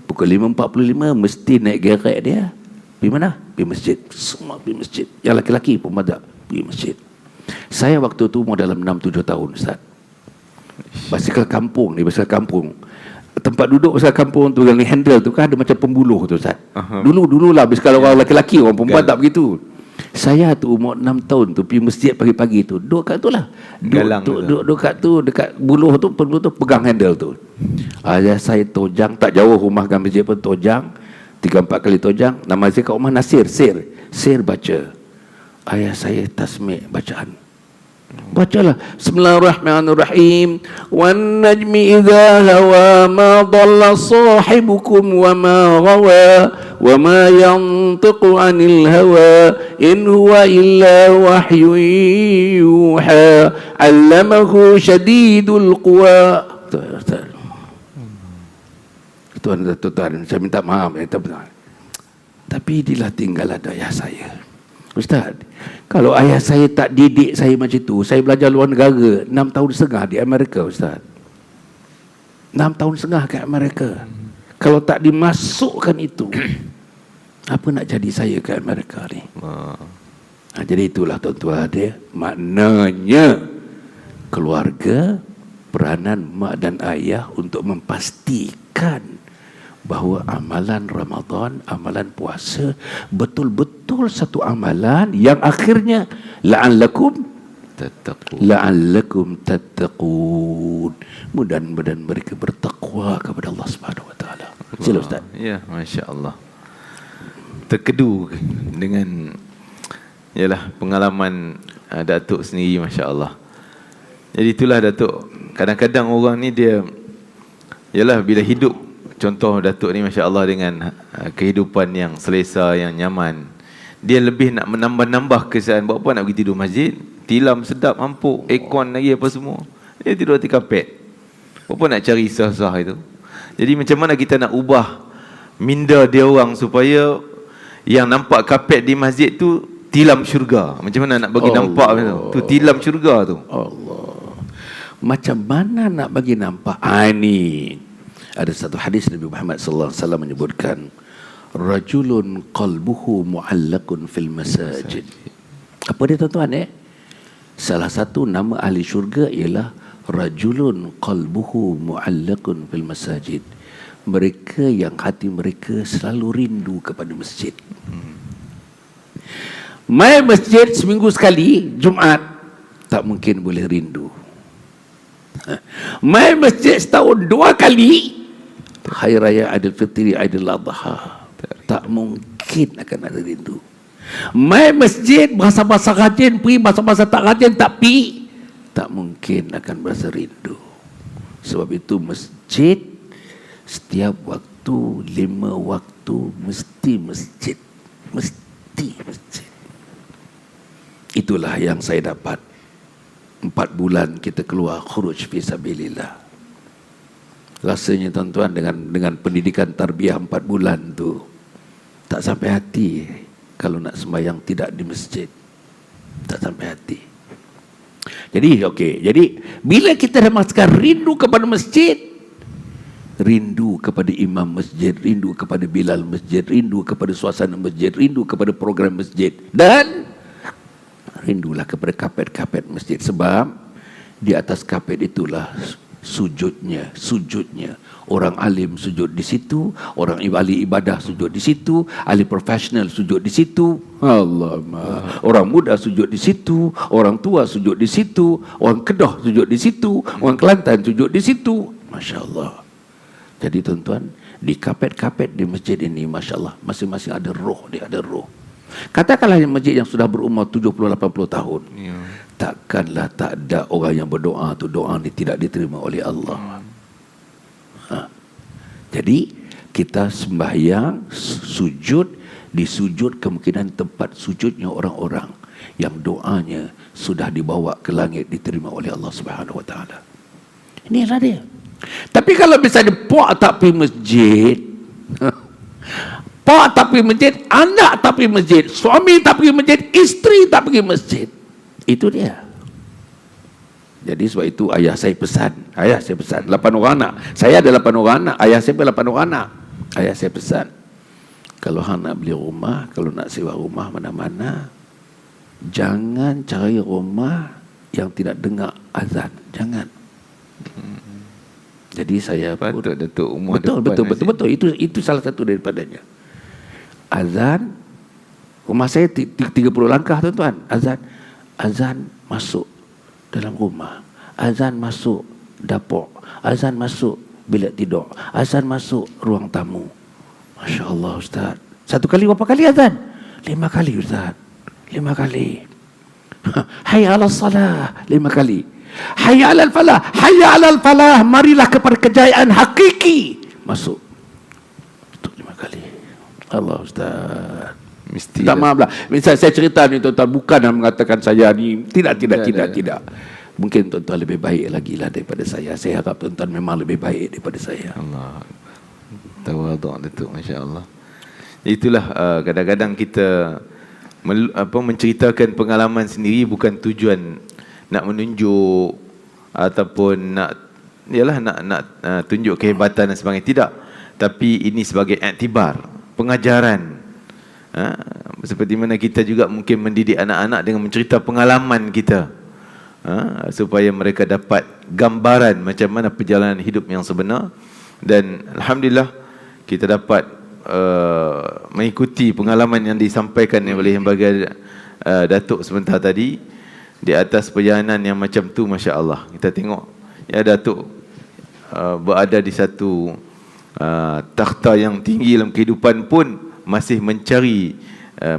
Speaker 2: pukul 5.45 mesti naik gerek dia. Pergi mana? Pergi masjid. Semua pergi masjid. Yang laki-laki pun ada pergi masjid. Saya waktu tu umur dalam 6-7 tahun Ustaz. Basikal kampung. Tempat duduk basikal kampung tu, yang handle tu kan ada macam pembuluh tu Ustaz. Dulu lah basikal orang lelaki, orang perempuan tak begitu. Saya tu umur 6 tahun tu pergi masjid pagi-pagi tu, duduk kat tu lah. Duduk kat tu, dekat buluh tu, pegang handle tu. Ayah saya tojang, tak jauh rumah kan masjid pun, tojang 3-4 kali tojang. Nama saya kat rumah Nasir, Sir baca. Ayah saya tasmik bacaan. Bacalah Bismillahirrahmanirrahim. Wan najmi idza hawa ma dhalla sahibukum wa ma ghawa wa ma yantiqu 'anil hawa in huwa illa wahyun yuha 'allamahu shadidul quwa. Tuan, saya minta maaf, tapi inilah tinggal ada ayah saya. Ustaz, kalau ayah saya tak didik saya macam tu, saya belajar luar negara 6 tahun setengah di Amerika Ustaz. 6 tahun setengah ke Amerika. Kalau tak dimasukkan itu, apa nak jadi saya ke Amerika ni? Jadi itulah tuan-tuan dia, maknanya keluarga, peranan mak dan ayah untuk memastikan bahawa amalan Ramadan, amalan puasa betul-betul satu amalan yang akhirnya la'allakum tattaqun. Mudah-mudahan mereka bertakwa kepada Allah Subhanahu wa taala. Sila Ustaz.
Speaker 1: Ya, masya-Allah. Terkedu dengan ialah pengalaman Datuk sendiri, masya-Allah. Jadi itulah Datuk, kadang-kadang orang ni dia ialah bila hidup, contoh Datuk ni masya-Allah dengan kehidupan yang selesa, yang nyaman, dia lebih nak menambah-nambah kesan. Buat apa nak pergi tidur masjid, tilam sedap, mampuk, aircon lagi apa semua, dia tidur atas kapet. Buat apa nak cari sah-sah itu. Jadi macam mana kita nak ubah minda dia orang supaya yang nampak kapet di masjid tu tilam syurga. Macam mana nak bagi nampak tu tilam syurga tu.
Speaker 2: Allah, macam mana nak bagi nampak? Ini ada satu hadis Nabi Muhammad sallallahu alaihi wasallam menyebutkan, rajulun qalbuhu mu'allaqun fil masajid. Apa dia tuan-tuan? Salah satu nama ahli syurga ialah rajulun qalbuhu mu'allaqun fil masajid. Mereka yang hati mereka selalu rindu kepada masjid. Mai masjid seminggu sekali, Jumaat, tak mungkin boleh rindu. Mai masjid setahun 2 kali, Hari Raya Aidilfitri, Aidil Adha, tak mungkin mungkin akan ada rindu. Mai masjid, bahasa-bahasa rajin pergi, bahasa-bahasa tak rajin tak pergi, tak mungkin akan berasa rindu. Sebab itu masjid, setiap waktu, 5 waktu, mesti masjid. Mesti masjid. Itulah yang saya dapat. 4 bulan kita keluar khuruj fi sabilillah. Rasanya tuan-tuan dengan pendidikan tarbiyah 4 bulan tu, tak sampai hati kalau nak sembahyang tidak di masjid. Tak sampai hati. Jadi okey, jadi bila kita dah merasakan rindu kepada masjid, rindu kepada imam masjid, rindu kepada bilal masjid, rindu kepada suasana masjid, rindu kepada program masjid, dan rindulah kepada kapet-kapet masjid. Sebab di atas kapet itulah sujudnya. Orang alim sujud di situ, orang ahli ibadah sujud di situ, ahli profesional sujud di situ. Allahumma. Orang muda sujud di situ, orang tua sujud di situ, orang Kedah sujud di situ, orang Kelantan sujud di situ. Masya-Allah. Jadi tuan-tuan, di kapet-kapet di masjid ini, masya-Allah, masing-masing ada roh, dia ada roh. Katakanlah masjid yang sudah berumur 70-80 tahun, takkanlah tak ada orang yang berdoa tu doa ni tidak diterima oleh Allah. Jadi kita sembahyang, sujud, di sujud kemungkinan tempat sujudnya orang-orang yang doanya sudah dibawa ke langit, diterima oleh Allah Subhanahu Wa Taala. Inilah dia. Tapi kalau misalnya puak tak pergi masjid, pak tak pergi masjid, anak tak pergi masjid, suami tak pergi masjid, isteri tak pergi masjid, itu dia. Jadi sebab itu ayah saya pesan 8 orang anak. Saya ada 8 orang anak, ayah saya pun 8 orang anak. Ayah saya pesan, kalau hang nak beli rumah, kalau nak sewa rumah mana-mana, jangan cari rumah yang tidak dengar azan, jangan. Jadi saya pun,
Speaker 1: patut Datuk umur
Speaker 2: betul. Itu salah satu daripadanya. Azan, rumah saya 30 langkah tuan-tuan. Azan masuk dalam rumah, azan masuk dapur, azan masuk bilik tidur, azan masuk ruang tamu. Masya Allah Ustaz. 1 kali berapa kali azan? 5 kali Ustaz. 5 kali. Hayya 'alas salah, 5 kali. Hayya 'alal falah, hayya 'alal falah, marilah kepada kejayaan hakiki. Masuk. Itu 5 kali. Allah Ustaz.
Speaker 1: Mesti
Speaker 2: tak maaflah. Misal saya cerita ni tuan-tuan, bukan nak mengatakan saya ni tidak. Mungkin tuan-tuan lebih baik lagi lah daripada saya. Saya harap tuan-tuan memang lebih baik daripada saya.
Speaker 1: Allah. Tawaduk Datuk, masya-Allah. Itulah kadang-kadang kita menceritakan pengalaman sendiri bukan tujuan nak menunjuk ataupun nak tunjuk kehebatan dan sebagainya, tidak. Tapi ini sebagai iktibar, pengajaran. Seperti mana kita juga mungkin mendidik anak-anak dengan mencerita pengalaman kita, supaya mereka dapat gambaran macam mana perjalanan hidup yang sebenar. Dan alhamdulillah kita dapat mengikuti pengalaman yang disampaikan oleh yang bagi Datuk sebentar tadi. Di atas perjalanan yang macam tu, Masya Allah, kita tengok ya Datuk berada di satu takhta yang tinggi dalam kehidupan pun masih mencari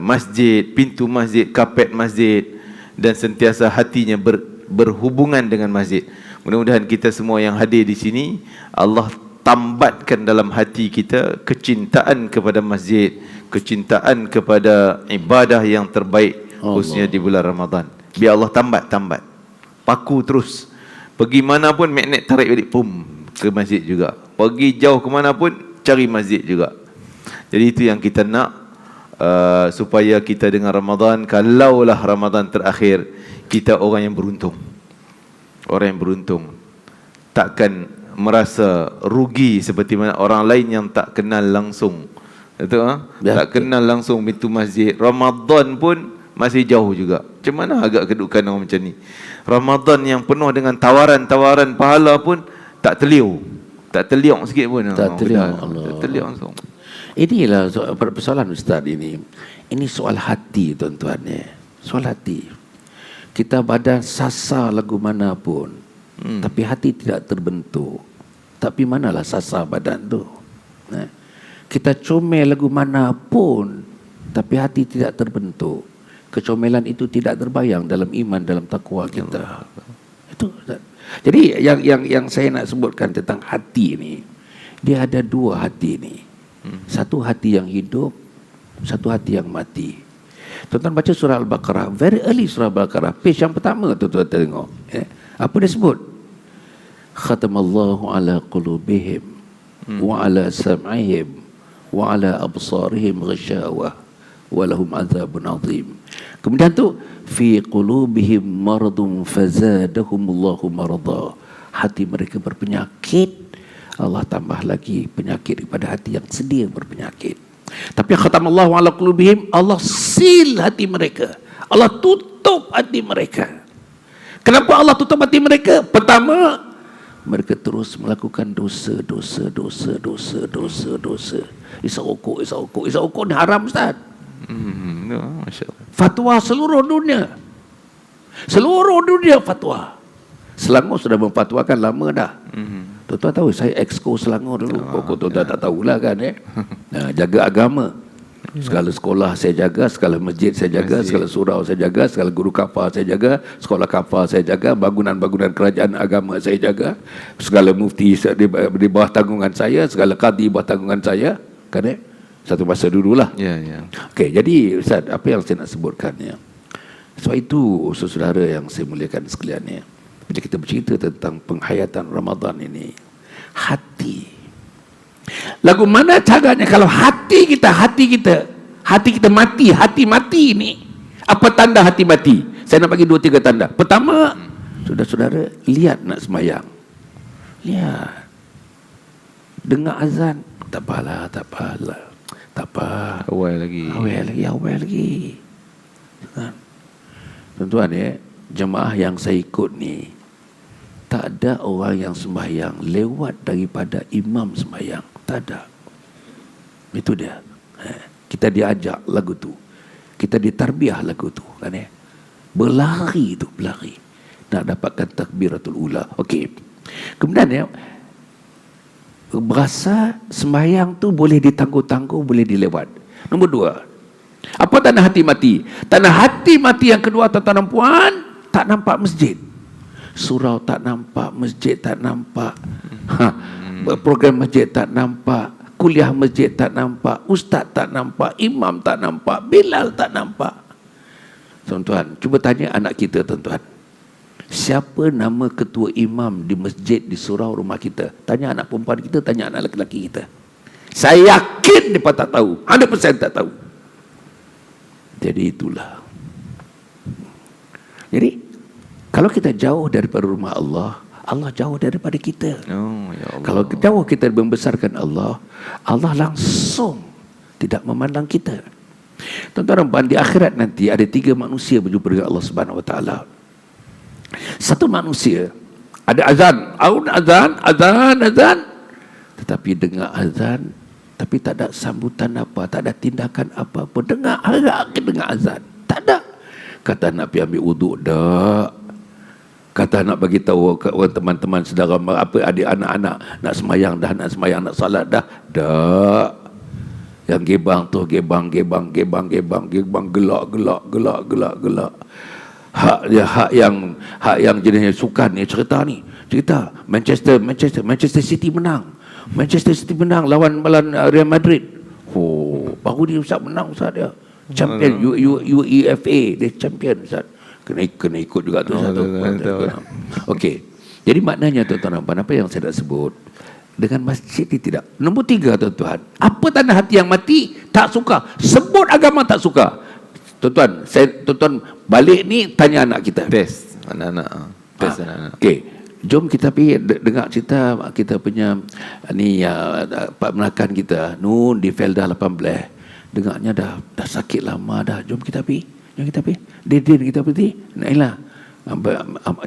Speaker 1: masjid, pintu masjid, kapet masjid, dan sentiasa hatinya berhubungan dengan masjid. Mudah-mudahan kita semua yang hadir di sini, Allah tambatkan dalam hati kita kecintaan kepada masjid, kecintaan kepada ibadah yang terbaik, khususnya di bulan Ramadan. Biar Allah tambat, paku terus. Pergi mana pun magnet tarik balik, pum, ke masjid juga. Pergi jauh ke mana pun cari masjid juga. Jadi itu yang kita nak, supaya kita dengan Ramadan, kalaulah Ramadan terakhir, kita orang yang beruntung. Orang yang beruntung. Takkan merasa rugi seperti mana orang lain yang tak kenal langsung. Betul tak kenal langsung pintu masjid. Ramadan pun masih jauh juga. Macam mana agak kedudukan orang macam ni? Ramadan yang penuh dengan tawaran-tawaran pahala pun tak terliuk. Tak terliuk sikit pun.
Speaker 2: Tak terliuk.
Speaker 1: Tak terliuk langsung.
Speaker 2: Inilah persoalan Ustaz ini. Ini soal hati tuan-tuan ya. Soal hati. Kita badan sasar lagu mana pun, tapi hati tidak terbentuk. Tapi manalah sasar badan tu. Kita comel lagu mana pun, tapi hati tidak terbentuk. Kecomelan itu tidak terbayang dalam iman, dalam takwa kita. Itu. Jadi yang saya nak sebutkan tentang hati ni, dia ada dua hati ni. Satu hati yang hidup, satu hati yang mati. Tuan-tuan baca surah Al-Baqarah, very early surah Al-Baqarah, page yang pertama tuan-tuan tengok. Apa dia sebut? Khatamallahu ala qulubihim wa ala sam'ihim wa ala absarihim ghashawah wa lahum azabun azim. Kemudian tu fi qulubihim maradun fazadahumullahu marada. Hati mereka berpenyakit, Allah tambah lagi penyakit kepada hati yang sedia berpenyakit. Tapi khatamallahu ala qulubihim, Allah seal hati mereka, Allah tutup hati mereka. Kenapa Allah tutup hati mereka? Pertama, mereka terus melakukan dosa. Isap okok ni haram, Ustaz.
Speaker 1: Masya Allah.
Speaker 2: Fatwa seluruh dunia. Seluruh dunia fatwa. Selangor sudah memfatwakan lama dah. Tuan-tuan tahu saya exco Selangor dulu. Tuan-tuan tak tahulah kan jaga agama. Segala sekolah saya jaga, segala masjid saya jaga, segala surau saya jaga, segala guru kafar saya jaga, sekolah kafar saya jaga, bangunan-bangunan kerajaan agama saya jaga, segala mufti di bawah tanggungan saya, segala qadi bawah tanggungan saya, kan satu masa dululah.
Speaker 1: Ya.
Speaker 2: Okey, jadi Ustaz, apa yang saya nak sebutkan ya? Sebab itu saudara yang saya muliakan sekalian ya. Bila kita bercerita tentang penghayatan Ramadan ini, hati. Lagu mana caranya kalau hati kita mati, hati mati ni. Apa tanda hati mati? Saya nak bagi 2-3 tanda. Pertama, saudara-saudara, lihat nak semayang. Lihat. Dengar azan, tak apalah. Tak apa.
Speaker 1: Awal lagi.
Speaker 2: Tuan-tuan ya, jemaah yang saya ikut ni, tak ada orang yang sembahyang lewat daripada imam sembahyang. Tak ada. Itu dia. Kita diajak lagu tu. Kita ditarbiah lagu tu. Kan berlari tu, berlari. Nak dapatkan takbiratul ula. Okey. Kemudian ya, berasa sembahyang tu boleh ditangguh-tangguh, boleh dilewat. Nombor 2. Apa tanda hati mati? Tanda hati mati yang kedua, tuan-tuan dan puan, tak nampak masjid. Surau tak nampak, masjid tak nampak. Program masjid tak nampak, kuliah masjid tak nampak, ustaz tak nampak, imam tak nampak, Bilal tak nampak. Tuan-tuan, cuba tanya anak kita tuan-tuan. Siapa nama ketua imam di masjid di surau rumah kita? Tanya anak perempuan kita, tanya anak lelaki kita. Saya yakin mereka tak tahu, 100% tak tahu. Jadi itulah. Jadi kalau kita jauh daripada rumah Allah, Allah jauh daripada kita.
Speaker 1: Ya Allah.
Speaker 2: Kalau jauh kita membesarkan Allah, Allah langsung tidak memandang kita. Tuan-tuan, di akhirat nanti ada 3 manusia berjumpa dengan Allah Subhanahu Wa Taala. Satu manusia ada azan, tetapi dengar azan, tapi tak ada sambutan apa, tak ada tindakan apa-apa. Dengar azan, tak ada. Kata nak pergi ambil wuduk dak. Kata nak bagi tahu ke teman-teman saudara, apa adik anak-anak nak semayang dah, nak semayang, nak salat dah. Dak. Yang gebang tu gebang, gelak. Hak yang jenisnya sukan ni, cerita Manchester City menang. Manchester City menang lawan Real Madrid. Baru dia Ustaz menang, Ustaz dia. Champion UEFA, dia champion, Ustaz. Kena ikut juga tu satu. Okey. Jadi maknanya tuan-tuan, apa yang saya nak sebut dengan masjid ni tidak. Nombor 3 tuan-tuan, apa tanda hati yang mati? Tak suka. Sebut agama tak suka. Tuan-tuan balik ni tanya anak kita.
Speaker 1: Test anak-anak.
Speaker 2: Okey. Jom kita pergi dengar cerita kita punya ni Pak Menakan kita Nun di Felda 18. Dengarnya dah sakit lama dah. Jom kita pergi. Din kita pergi. Nailah.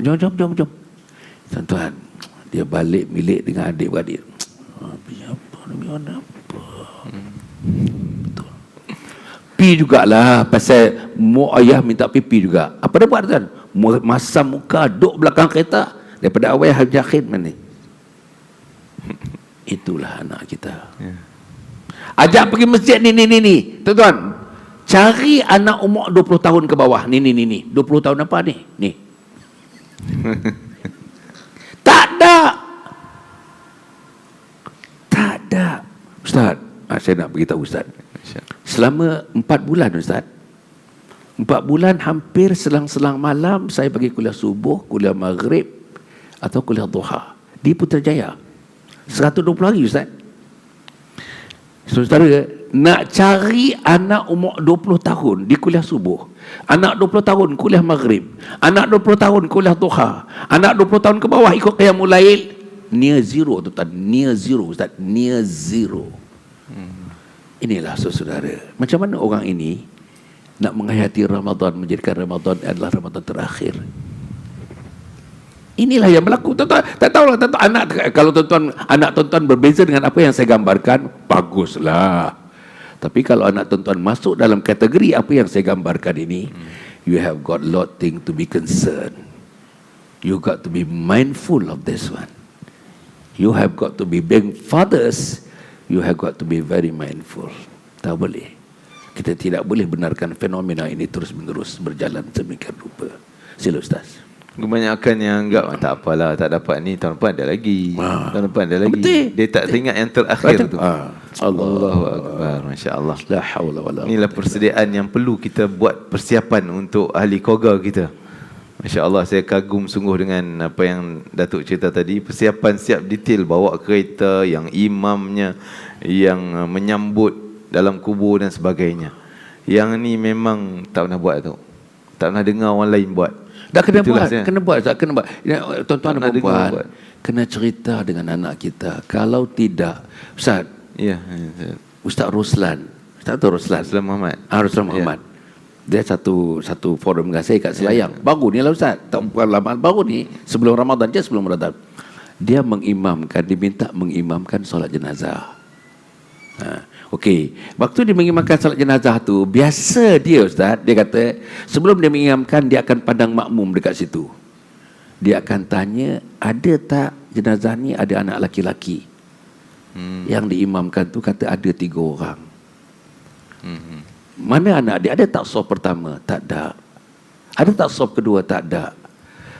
Speaker 2: Jom. Tuan-tuan, dia balik milik dengan adik-beradik. Apa? Betul. Pi jugalah pasal mak ayah minta pipi juga. Apa dia buat tuan? Masam muka duduk belakang kereta daripada awal Haji Akhir mana? Itulah anak kita. Ajak pergi masjid ni. Tuan-tuan, Cari anak umur 20 tahun ke bawah. Ni. 20 tahun apa ni? Ni. Tak ada. Ustaz, saya nak beritahu Ustaz. Selama 4 bulan Ustaz, 4 bulan hampir selang-selang malam saya pergi kuliah subuh, kuliah maghrib atau kuliah duha di Putrajaya. 120 hari Ustaz. Saudara, nak cari anak umur 20 tahun di kuliah subuh, anak 20 tahun kuliah maghrib, anak 20 tahun kuliah duha, anak 20 tahun ke bawah ikut qiyamul lail, near zero tuan, near zero Ustaz, near zero. Inilah saudara, macam mana orang ini nak menghayati Ramadan, menjadikan Ramadan adalah Ramadan terakhir. Inilah yang berlaku. Tuan-tuan, tak tahulah tuan-tuan, kalau anak tuan-tuan berbeza dengan apa yang saya gambarkan, baguslah. Tapi kalau anak tuan-tuan masuk dalam kategori apa yang saya gambarkan ini, you have got lot thing to be concerned. You got to be mindful of this one. You have got to be being fathers. You have got to be very mindful. Tak boleh. Kita tidak boleh benarkan fenomena ini terus-menerus berjalan sedemikian rupa. Sila Ustaz.
Speaker 1: Kebanyakan yang anggap tak apalah, tak dapat ni, tahun depan ada lagi. Tahun depan ada lagi.
Speaker 2: Betul.
Speaker 1: Dia tak teringat yang terakhir tu.
Speaker 2: Allahu
Speaker 1: Akbar, masya-Allah.
Speaker 2: La haula wala.
Speaker 1: Inilah persediaan yang perlu kita buat persiapan untuk ahli keluarga kita. Masya-Allah, saya kagum sungguh dengan apa yang Datuk cerita tadi. Persiapan siap detail, bawa kereta, yang imamnya, yang menyambut dalam kubur dan sebagainya. Yang ni memang tak pernah buat tu. Tak pernah dengar orang lain buat.
Speaker 2: Dah kena
Speaker 1: Itulah
Speaker 2: buat, kena buat, kena buat. Tuan-tuan dan puan, kena cerita dengan anak kita. Kalau tidak, Ustaz.
Speaker 1: Ya,
Speaker 2: Ustaz Ruslan. Ustaz tu Ruslan.
Speaker 1: Ruslan Muhammad.
Speaker 2: Ruslan Muhammad. Dia satu forum dengan saya kat Selayang. Baru ni lah Ustaz. Tak bukan lama, baru ni sebelum Ramadan je, sebelum Ramadan. Dia diminta mengimamkan solat jenazah. Okey, waktu dia mengimamkan solat jenazah tu, biasa dia Ustaz, dia kata sebelum dia mengimamkan, dia akan pandang makmum dekat situ. Dia akan tanya, ada tak jenazah ni ada anak laki-laki? Yang diimamkan tu kata ada 3 orang. Mana anak dia? Ada tak sof pertama? Tak ada. Ada tak sof kedua? Tak ada.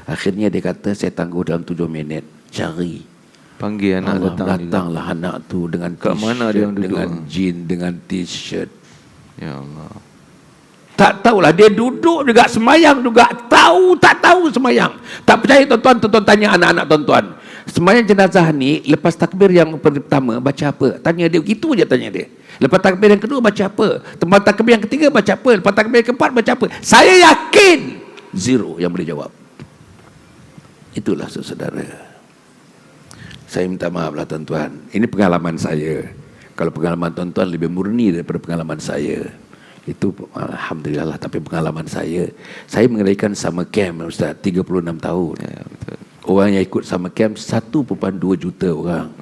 Speaker 2: Akhirnya dia kata, saya tangguh dalam 7 minit. Cari.
Speaker 1: Panggil anak
Speaker 2: datanglah anak tu dengan
Speaker 1: kat mana dia duduk,
Speaker 2: dengan jin, dengan t-shirt.
Speaker 1: Ya Allah.
Speaker 2: Tak tahulah, dia duduk juga semayang juga. Tak tahu semayang. Tak percaya tuan-tuan tanya anak-anak tuan-tuan. Semayang jenazah ni, lepas takbir yang pertama baca apa? Tanya dia, gitu je tanya dia. Lepas takbir yang kedua baca apa? Lepas takbir yang ketiga baca apa? Lepas takbir yang keempat baca apa? Saya yakin zero yang boleh jawab. Itulah saudara. Saya minta maaf lah tuan-tuan. Ini pengalaman saya. Kalau pengalaman tuan-tuan lebih murni daripada pengalaman saya, itu alhamdulillah lah. Tapi pengalaman saya mengadakan summer camp Ustaz, 36 tahun. Ya, betul. Orang yang ikut summer camp 1.2 juta orang.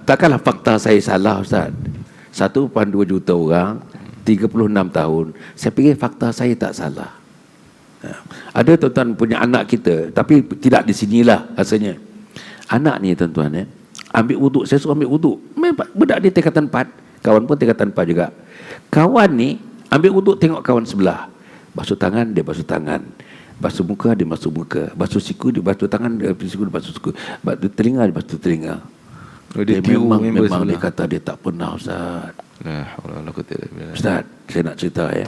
Speaker 2: Takkanlah fakta saya salah Ustaz. 1.2 juta orang, 36 tahun. Saya fikir fakta saya tak salah. Ada tuan-tuan punya anak kita, tapi tidak di sinilah rasanya. Anak ni tuan-tuan ambil wuduk, saya suruh ambil wuduk. Budak dia tingkatan 4, kawan pun tingkatan 4 juga. Kawan ni ambil wuduk, tengok kawan sebelah. Basuh tangan, dia basuh tangan. Basuh muka, dia basuh muka. Basuh siku, dia basuh tangan, dia basuh siku, dia basuh siku. Basuh telinga, dia basuh telinga. Dia memang dia kata dia tak pernah Ustaz. Ustaz, saya nak cerita ya.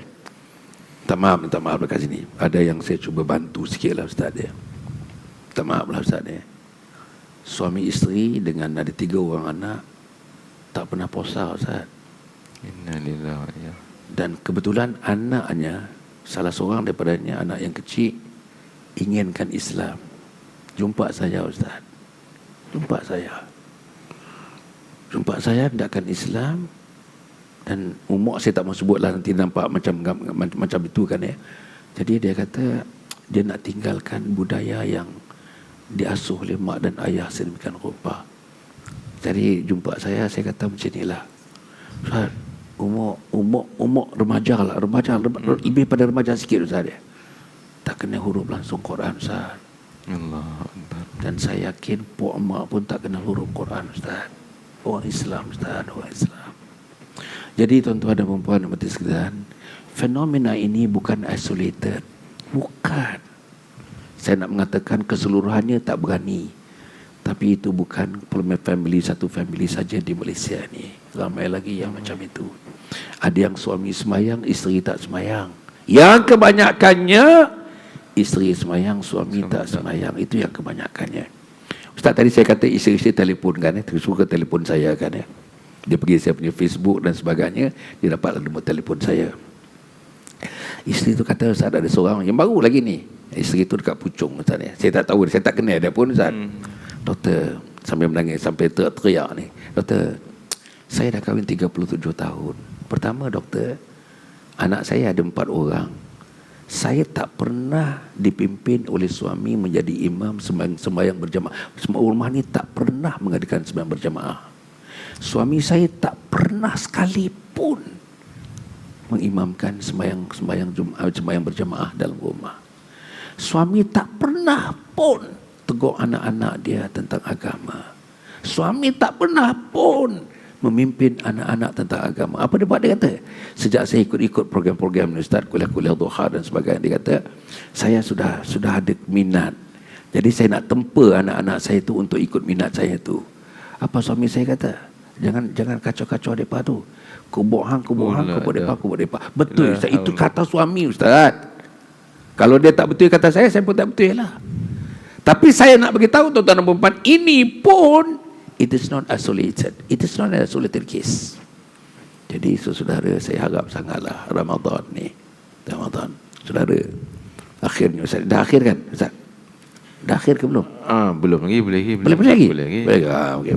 Speaker 2: Minta maaf dekat sini. Ada yang saya cuba bantu sikit lah Ustaz ya. Minta maaf lah Ustaz ya. Suami isteri dengan ada 3 orang anak tak pernah puasa Ustaz.
Speaker 1: Innalillahi.
Speaker 2: Dan kebetulan anaknya, salah seorang daripadanya, anak yang kecil, inginkan Islam. Jumpa saya Ustaz. Jumpa saya hendakkan Islam. Dan umur saya tak mahu sebut lah, nanti nampak macam itu kan ya. Jadi dia kata dia nak tinggalkan budaya yang diasuh oleh mak dan ayah sedemikian rupa. Jadi jumpa saya kata macam inilah. Ustaz, umur remaja lah, lebih pada remaja sikit Ustaz ya. Tak kena huruf langsung Quran Ustaz.
Speaker 1: Allah Akbar.
Speaker 2: Dan saya yakin puak mak pun tak kena huruf Quran Ustaz. Orang Islam Ustaz, orang Islam. Jadi tuan-tuan dan puan-puan dan hadirin sekalian, fenomena ini bukan isolated. Bukan. Saya nak mengatakan keseluruhannya tak berani. Tapi itu bukan family, satu family saja di Malaysia ni. Ramai lagi yang macam itu. Ada yang suami semayang, isteri tak semayang. Yang kebanyakannya isteri semayang, suami tak semayang. Itu yang kebanyakannya. Ustaz, tadi saya kata isteri telefon kan, suka telefon saya kan. Dia pergi saya punya Facebook dan sebagainya, dia dapat nombor telefon saya. Isteri tu kata, Ustaz, ada seorang yang baru lagi ni. Isteri tu dekat Puchong, Ustaz ni. Saya tak tahu, saya tak kenal dia pun, Ustaz. Doktor, sambil menangis, sampai teriak ni. Doktor, saya dah kahwin 37 tahun. Pertama, doktor, anak saya ada 4 orang. Saya tak pernah dipimpin oleh suami menjadi imam sembahyang berjamaah. Semua rumah ni tak pernah mengadakan sembahyang berjamaah. Suami saya tak pernah sekalipun mengimamkan sembahyang berjamaah dalam rumah. Suami tak pernah pun tegur anak-anak dia tentang agama. Suami tak pernah pun memimpin anak-anak tentang agama. Apa dia buat? Dia kata, sejak saya ikut program-program ni, Ustaz, kuliah-kuliah duha dan sebagainya, dia kata, saya sudah ada minat. Jadi saya nak tempa anak-anak saya tu untuk ikut minat saya tu. Apa suami saya kata? Jangan kacau-kacau depa tu. Kubur depa. Betul, Ustaz. Itu kata suami, Ustaz. Kalau dia tak betul kata saya pun tak betul lah. Tapi saya nak beritahu tuan-tuan dan puan-puan, ini pun it is not isolated. It is not an isolated case. Jadi saudara, saya harap sangatlah Ramadan ni. Ramadan. Saudara, akhirnya Ustaz. Dah akhir kan, Ustaz? Dah akhir ke belum?
Speaker 1: Belum lagi, boleh lagi.
Speaker 2: Boleh lagi?
Speaker 1: Boleh lagi.
Speaker 2: Okay.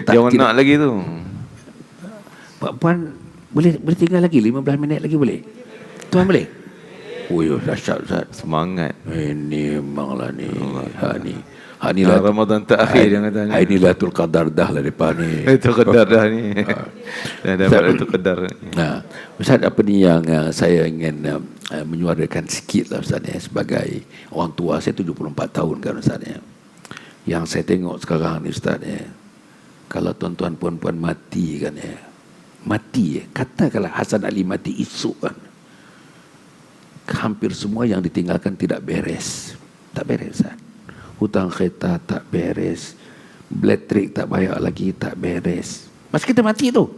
Speaker 1: Jangan nak lagi tu.
Speaker 2: Puan, boleh tinggal lagi 15 minit lagi boleh? Tuan boleh? Oh ya, dahsyat Ustaz.
Speaker 1: Semangat.
Speaker 2: Ini memanglah ni. Ha ni lah
Speaker 1: Ramadan terakhir yang katanya.
Speaker 2: Ini Lailatul Qadar dah lah depan ni.
Speaker 1: Lailatul Qadar dah ni. Dah dapat Lailatul Qadar.
Speaker 2: Nah, Ustaz, apa ni yang saya ingin menyuarakan sikit lah Ustaz ya, sebagai orang tua. Saya 74 tahun kan Ustaz ya. Yang saya tengok sekarang ni Ustaz ya, kalau tuan-tuan puan-puan mati kan ya, mati ya, katakanlah Hasan Ali mati esok kan, hampir semua yang ditinggalkan tidak beres. Tak beres kan? Hutang kereta tak beres, elektrik tak bayar lagi, tak beres. Mas kita mati tu.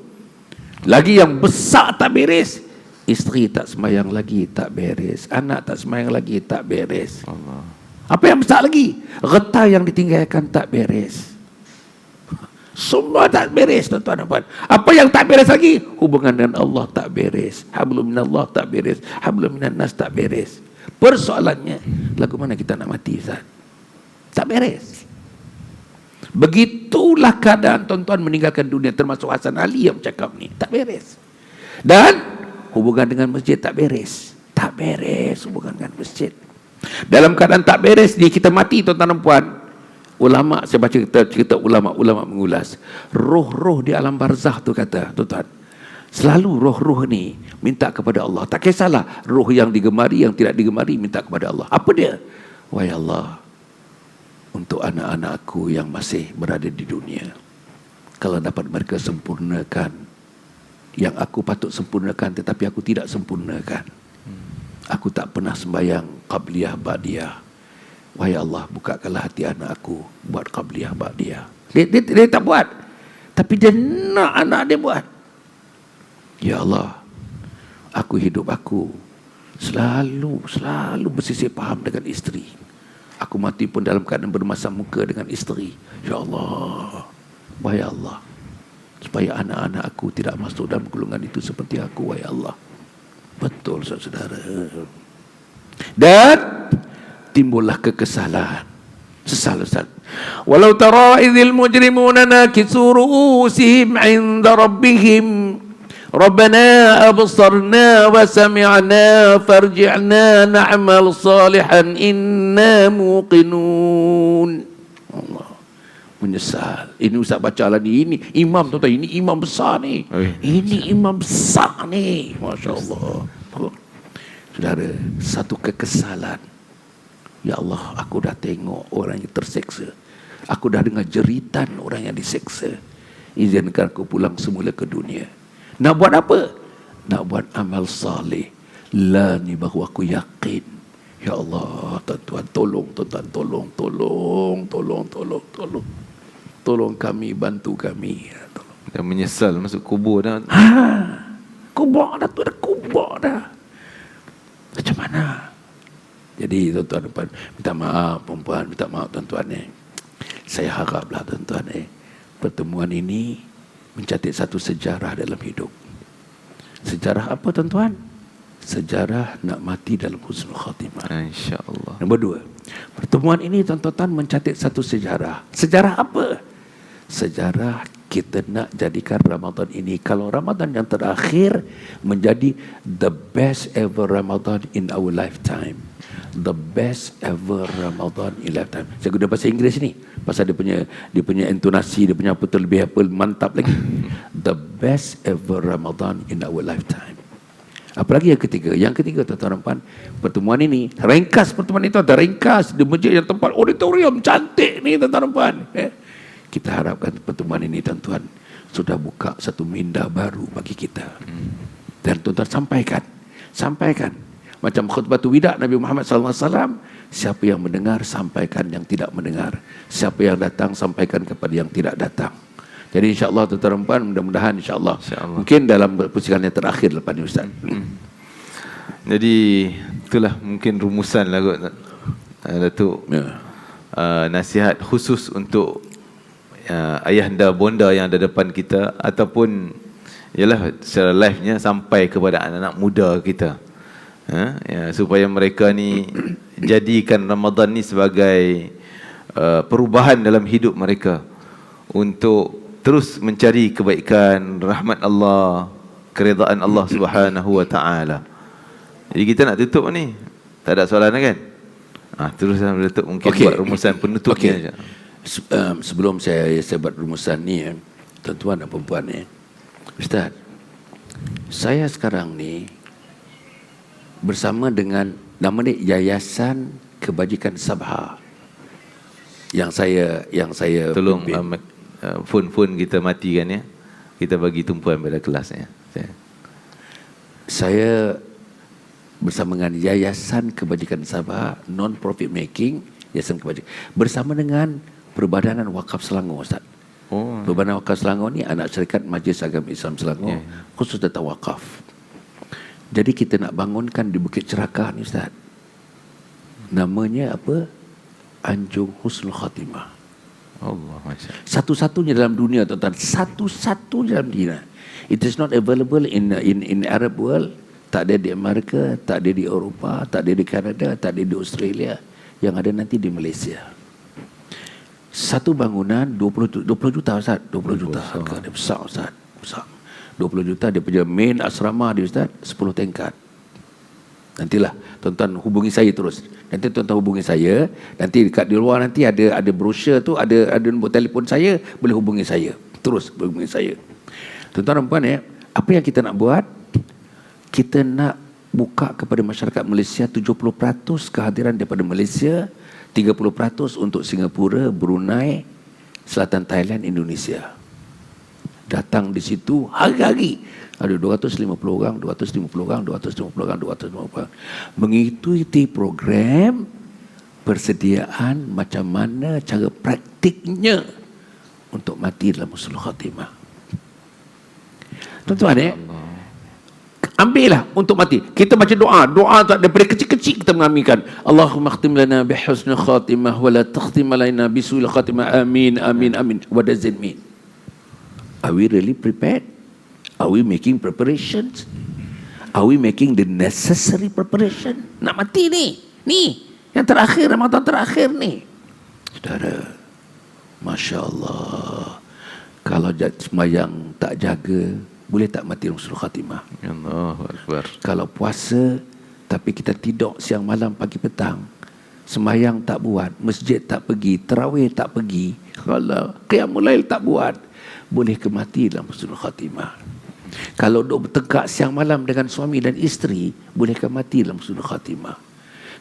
Speaker 2: Lagi yang besar tak beres, isteri tak sembahyang lagi, tak beres. Anak tak sembahyang lagi, tak beres.
Speaker 1: Allah.
Speaker 2: Apa yang besar lagi? Getah yang ditinggalkan tak beres. Semua tak beres tuan-tuan dan puan. Apa yang tak beres lagi? Hubungan dengan Allah tak beres. Hablum minallah tak beres. Hablum minan nas tak beres. Persoalannya, lagu mana kita nak mati Ustaz? Tak beres. Begitulah keadaan tuan-tuan meninggalkan dunia, termasuk Hasan Ali yang bercakap ni. Tak beres. Dan hubungan dengan masjid tak beres. Tak beres hubungan dengan masjid. Dalam keadaan tak beres ni kita mati tuan-tuan dan puan. Ulama, saya baca cerita ulama mengulas, roh-roh di alam barzah tu kata, tuan-tuan, selalu roh-roh ni minta kepada Allah. Tak kisahlah roh yang digemari, yang tidak digemari, minta kepada Allah. Apa dia? Wahai Allah, untuk anak-anakku yang masih berada di dunia, kalau dapat mereka sempurnakan yang aku patut sempurnakan tetapi aku tidak sempurnakan. Aku tak pernah sembahyang qabliyah ba'diyah. Wahai Allah, bukakanlah hati anak aku buat qabliyah ba'diyah. Dia tak buat, tapi dia nak anak dia buat. Ya Allah, hidup aku selalu bersisih paham dengan isteri. Aku mati pun dalam keadaan bermasam muka dengan isteri. Ya Allah, wahai Allah, supaya anak-anak aku tidak masuk dalam golongan itu seperti aku, wahai Allah. Betul saudara. Dan timbullah kekesalan. Sesal Ustaz. Walau tara idzil mujrimuna nakisu ru'usihim 'inda rabbihim Rabbana absarna wa sami'na farji'na na'mal salihan inna muqinun. Allah menyesal. Ini Ustaz baca lah ni. Ini imam tuan-tuan, ini imam besar ni. Ini imam besar ni. Masya Allah. Saudara, satu kekesalan. Ya Allah, aku dah tengok orang yang terseksa. Aku dah dengar jeritan orang yang diseksa. Izinkan aku pulang semula ke dunia. Nak buat apa? Nak buat amal saleh. La ni baru aku yakin. Ya Allah, tuan-tuan, tolong tuan-tuan, tolong. Tolong kami, bantu kami. Tolong.
Speaker 1: Dah menyesal masuk kubur dah.
Speaker 2: Kubur dah, tu dah kubur dah. Macam mana? Jadi tuan-tuan, minta maaf perempuan, minta maaf tuan-tuan Saya haraplah tuan-tuan pertemuan ini mencatat satu sejarah dalam hidup. Sejarah apa tuan-tuan? Sejarah nak mati dalam husnul khatimah.
Speaker 1: InsyaAllah.
Speaker 2: Nombor 2, pertemuan ini tuan-tuan mencatat satu sejarah. Sejarah apa? Sejarah kita nak jadikan Ramadan ini, kalau Ramadan yang terakhir, menjadi the best ever Ramadan in our lifetime. The best ever Ramadan in lifetime. Saya guna bahasa Inggeris ni pasal dia punya intonasi, dia punya apa terlebih apa mantap lagi. The best ever Ramadan in our lifetime. Apalagi yang ketiga? Yang ketiga tuan-tuan dan puan, pertemuan ini, ringkas pertemuan itu ada ringkas di masjid yang tempat auditorium cantik ni tuan-tuan dan puan. Kita harapkan pertemuan ini tuan-tuan sudah buka satu minda baru bagi kita. Dan tuan-tuan sampaikan macam khutbatul wida Nabi Muhammad SAW, siapa yang mendengar sampaikan yang tidak mendengar, siapa yang datang sampaikan kepada yang tidak datang. Jadi insya-Allah tuan-tuan dan puan, mudah-mudahan insya-Allah mungkin dalam persidangan yang terakhir lepas ni Ustaz.
Speaker 1: Jadi itulah mungkin rumusan lah kot Datuk. Nasihat khusus untuk ayahanda bonda yang ada depan kita, ataupun ialah secara live-nya sampai kepada anak-anak muda kita. Supaya mereka ni jadikan Ramadan ni sebagai perubahan dalam hidup mereka, untuk terus mencari kebaikan, rahmat Allah, keredaan Allah Subhanahu wa taala. Jadi kita nak tutup ni. Tak ada soalan kan? Terus Datuk mungkin buat rumusan penutupnya.
Speaker 2: Sebelum saya buat rumusan ni, tuan-tuan dan perempuan Ustaz, saya sekarang ni bersama dengan nama ni Yayasan Kebajikan Sabha yang saya
Speaker 1: tolong phone kita matikan ya. Kita bagi tumpuan pada kelasnya.
Speaker 2: Saya bersama dengan Yayasan Kebajikan Sabha, non-profit making, Yayasan Kebajikan, bersama dengan Perbadanan Wakaf Selangor Ustaz. Perbadanan Wakaf Selangor ni anak syarikat Majlis Agama Islam Selangor, khusus tentang wakaf. Jadi kita nak bangunkan di Bukit Cerakah ni Ustaz. Namanya apa? Anjung Husnul Khatimah.
Speaker 1: Allah, Masya.
Speaker 2: Satu-satunya dalam dunia tuan-tuan, satu-satunya dalam dunia. It is not available in Arab world. Tak ada di Amerika, tak ada di Eropah, tak ada di Kanada, tak ada di Australia. Yang ada nanti di Malaysia. Satu bangunan 20 juta Ustaz, 20 juta. Dia besar Ustaz, besar. 20 juta dia punya main asrama dia Ustaz, 10 tingkat. Nantilah tuan-tuan hubungi saya terus. Nanti tuan-tuan hubungi saya. Nanti dekat di luar nanti ada brosur tu, ada nombor telefon saya, boleh hubungi saya. Terus hubungi saya. Tuan-tuan dan puan apa yang kita nak buat? Kita nak buka kepada masyarakat Malaysia 70% kehadiran daripada Malaysia, 30% untuk Singapura, Brunei, Selatan Thailand, Indonesia. Datang di situ hari-hari. Ada 250 orang, 250 orang, 250 orang, 250 orang. Mengikuti program persediaan macam mana cara praktiknya untuk mati dalam husnul khatimah. Tuan-tuan ambillah untuk mati. Kita baca doa daripada kecil-kecil kita mengaminkan. Allahumma khtim lana bi husnul khatimah wa la takhtim alaina bi su'il khatimah. Amin, amin, amin. What does it mean? Are we really prepared? Are we making preparations? Are we making the necessary preparation? Nak mati ni. Yang terakhir, Ramadan terakhir ni. Saudara, Masya Allah. Kalau sembahyang tak jaga, boleh tak mati husnul khatimah?
Speaker 1: Allahu Akbar.
Speaker 2: Kalau puasa, tapi kita tidur siang malam pagi petang, sembahyang tak buat, masjid tak pergi, tarawih tak pergi, kalau qiyamul lail tak buat, boleh ke mati dalam husnul khatimah? Kalau duk bertekak siang malam dengan suami dan isteri, bolehkah mati dalam husnul khatimah?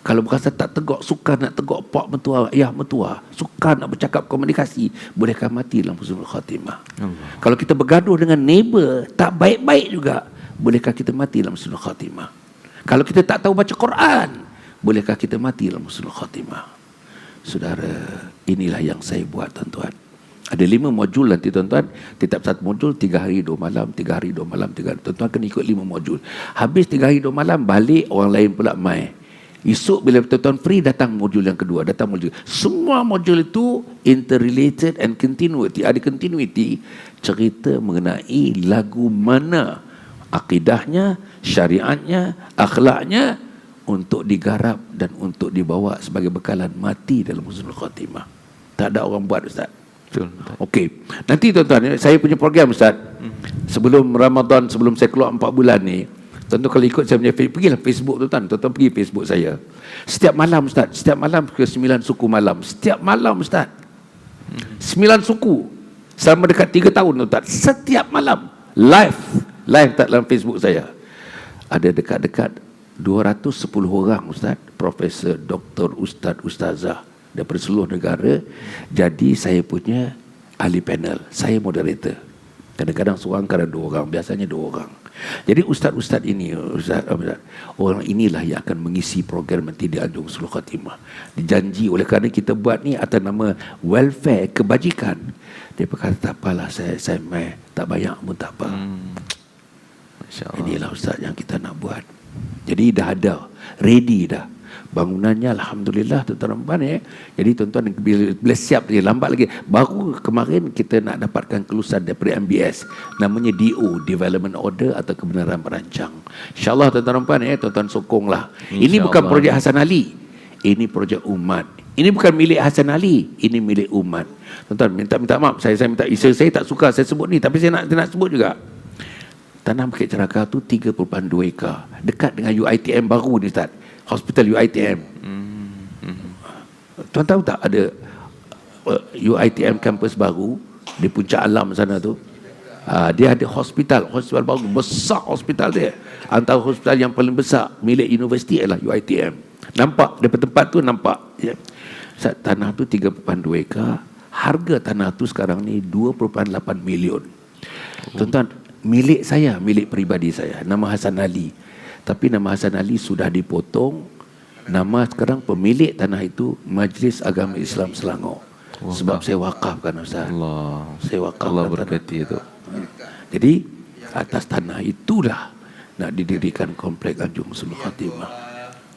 Speaker 2: Kalau berasa tak tegak, sukar nak tegak pak mentua, ayah mentua, sukar nak bercakap komunikasi, bolehkah mati dalam husnul khatimah? Kalau kita bergaduh dengan neighbor, tak baik-baik juga, bolehkah kita mati dalam husnul khatimah? Kalau kita tak tahu baca Quran, bolehkah kita mati dalam husnul khatimah? Saudara, inilah yang saya buat tuan-tuan. Ada 5 modul nanti tuan-tuan. Tiap satu modul 3 hari 2 malam, 3 hari 2 malam, 3 hari. Tuan-tuan kena ikut 5 modul. Habis 3 hari 2 malam, balik orang lain pula mai. Esok bila tuan-tuan free, datang modul yang kedua, datang modul. Semua modul itu interrelated and continuity. Ada continuity, cerita mengenai lagu mana akidahnya, syariatnya, akhlaknya untuk digarap dan untuk dibawa sebagai bekalan mati dalam husnul khatimah. Tak ada orang buat, Ustaz. Okey. Nanti tuan-tuan, saya punya program, Ustaz. Sebelum Ramadan, sebelum saya keluar 4 bulan ni, tuan-tuan kalau ikut saya punya Facebook, pergilah Facebook tuan-tuan. Tuan-tuan pergi Facebook saya. Setiap malam, Ustaz. Setiap malam ke 9 suku malam. Setiap malam, Ustaz. 9 suku. Selama dekat 3 tahun, tuan-tuan. Setiap malam. Live tak dalam Facebook saya. Ada dekat-dekat 210 orang, Ustaz. Profesor, doktor, ustaz, ustazah daripada seluruh negara. Jadi saya punya ahli panel. Saya moderator. Kadang-kadang seorang, kadang 2 orang. Biasanya 2 orang. Jadi ustaz-ustaz ini, orang inilah yang akan mengisi program nanti di Anjung Husnul Khatimah. Dijanji oleh kerana kita buat ni atas nama welfare, kebajikan. Dia berkata, tak apalah, saya tak banyak pun tak apa. Inilah ustaz yang kita nak buat. Jadi dah ada, ready dah. Bangunannya alhamdulillah tuan-tuan. Jadi tuan-tuan bila siap dia, lambat lagi. Baru kemarin kita nak dapatkan kelulusan daripada MBS, namanya DO, Development Order atau kebenaran merancang. InsyaAllah tuan-tuan, tuan-tuan sokonglah. Ini bukan projek Hasan Ali, ini projek umat. Ini bukan milik Hasan Ali, ini milik umat. Tuan-tuan, minta maaf, saya minta, saya tak suka saya sebut ni, tapi saya nak sebut juga. Tanah Bukit Ceraka tu 3.2 ekar, dekat dengan UiTM baru ni, Ustaz. Hospital UiTM. Tuan tahu tak ada UiTM kampus baru di Puncak Alam sana tu? Dia ada hospital baru, besar hospital dia. Antara hospital yang paling besar milik universiti adalah UiTM. Nampak daripada tempat tu, nampak ya. Tanah tu 3.2 ekar. Harga tanah tu sekarang ni 2.8 million. Tuan-tuan, milik saya, milik peribadi saya, nama Hasan Ali. Tapi nama Hasan Ali sudah dipotong. Nama sekarang pemilik tanah itu Majlis Agama Islam Selangor. Sebab saya wakafkan, Ustaz. Saya wakafkan.
Speaker 1: Allah berkati itu.
Speaker 2: Jadi atas tanah itulah nak didirikan komplek Anjung Husnul Khatimah.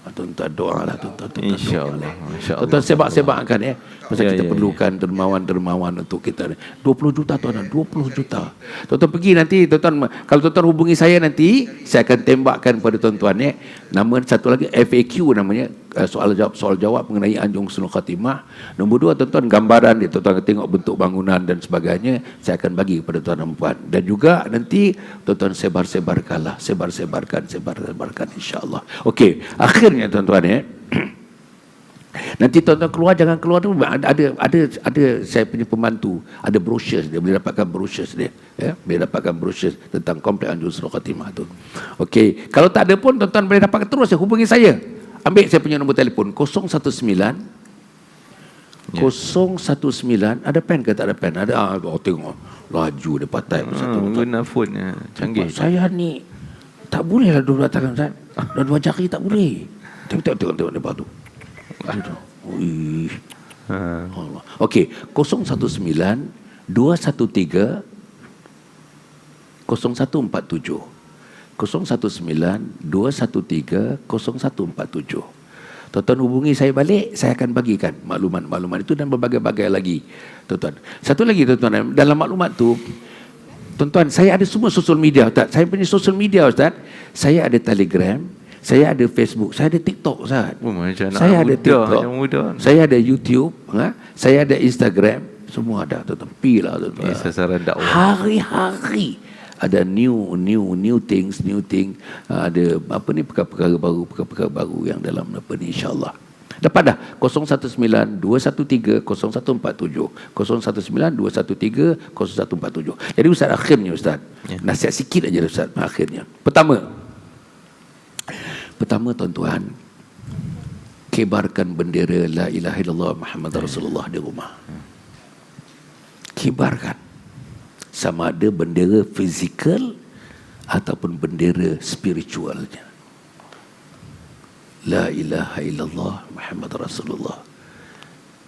Speaker 2: Tuan-tuan doalah, tuan-tuan.
Speaker 1: InsyaAllah.
Speaker 2: Tuan-tuan sebab-sebabkan ya. Pasal kita perlukan dermawan-dermawan untuk kita. 20 juta tuan-tuan, 20 juta. Tuan-tuan pergi nanti, tuan-tuan, kalau tuan-tuan hubungi saya nanti, saya akan tembakkan pada tuan-tuan ya. Nama satu lagi FAQ namanya, soal jawab mengenai Anjung Husnul Khatimah. Nombor 2, tuan-tuan, gambaran dia, tuan-tuan tengok bentuk bangunan dan sebagainya, saya akan bagi kepada tuan-tuan puan. Dan juga nanti tuan-tuan sebarkan insya-Allah. Okey, akhirnya tuan-tuan ya. Nanti tuan-tuan keluar, jangan keluar tu ada saya punya pembantu, ada brochure dia, boleh dapatkan brochure dia ya, boleh dapatkan brochure tentang komplek Anjung Husnul Khatimah tu. Okey, kalau tak ada pun tuan-tuan boleh dapatkan terus, hubungi saya. Ambil saya punya nombor telefon 019 ada pen ke tak ada pen? Ada. Tengok laju dia patai
Speaker 1: guna phone canggih.
Speaker 2: Saya ni tak boleh lah dua tangan, Ustaz. Dua jari tak boleh. Tengok depan tu. Allah. Okey, 019 213 0147. 019 213 0147. Tuan-tuan hubungi saya balik, saya akan bagikan maklumat-maklumat itu dan berbagai-bagai lagi. Tuan-tuan. Satu lagi tuan-tuan, dalam maklumat tu, tuan-tuan, saya ada semua social media, Ustaz. Saya punya social media, Ustaz. Saya ada Telegram, saya ada Facebook, saya ada TikTok, Ustaz. Saya ada TikTok, saya ada YouTube, saya ada Instagram, semua ada, tuan-tuan. Pilah, tuan-tuan.
Speaker 1: Sasaran dakwah.
Speaker 2: Hari-hari ada new things, ada apa ni, perkara-perkara baru yang dalam apa ni, insya-Allah. Dapat dah 019 213 0147 019 213 0147. Jadi Ustaz, akhirnya Ustaz, nasihat sikit aja Ustaz akhirnya. Pertama tuan-tuan, kibarkan bendera la ilaha illallah Muhammad Rasulullah di rumah. Kibarkan. Sama ada bendera fizikal ataupun bendera spiritualnya. La ilaha illallah Muhammad Rasulullah.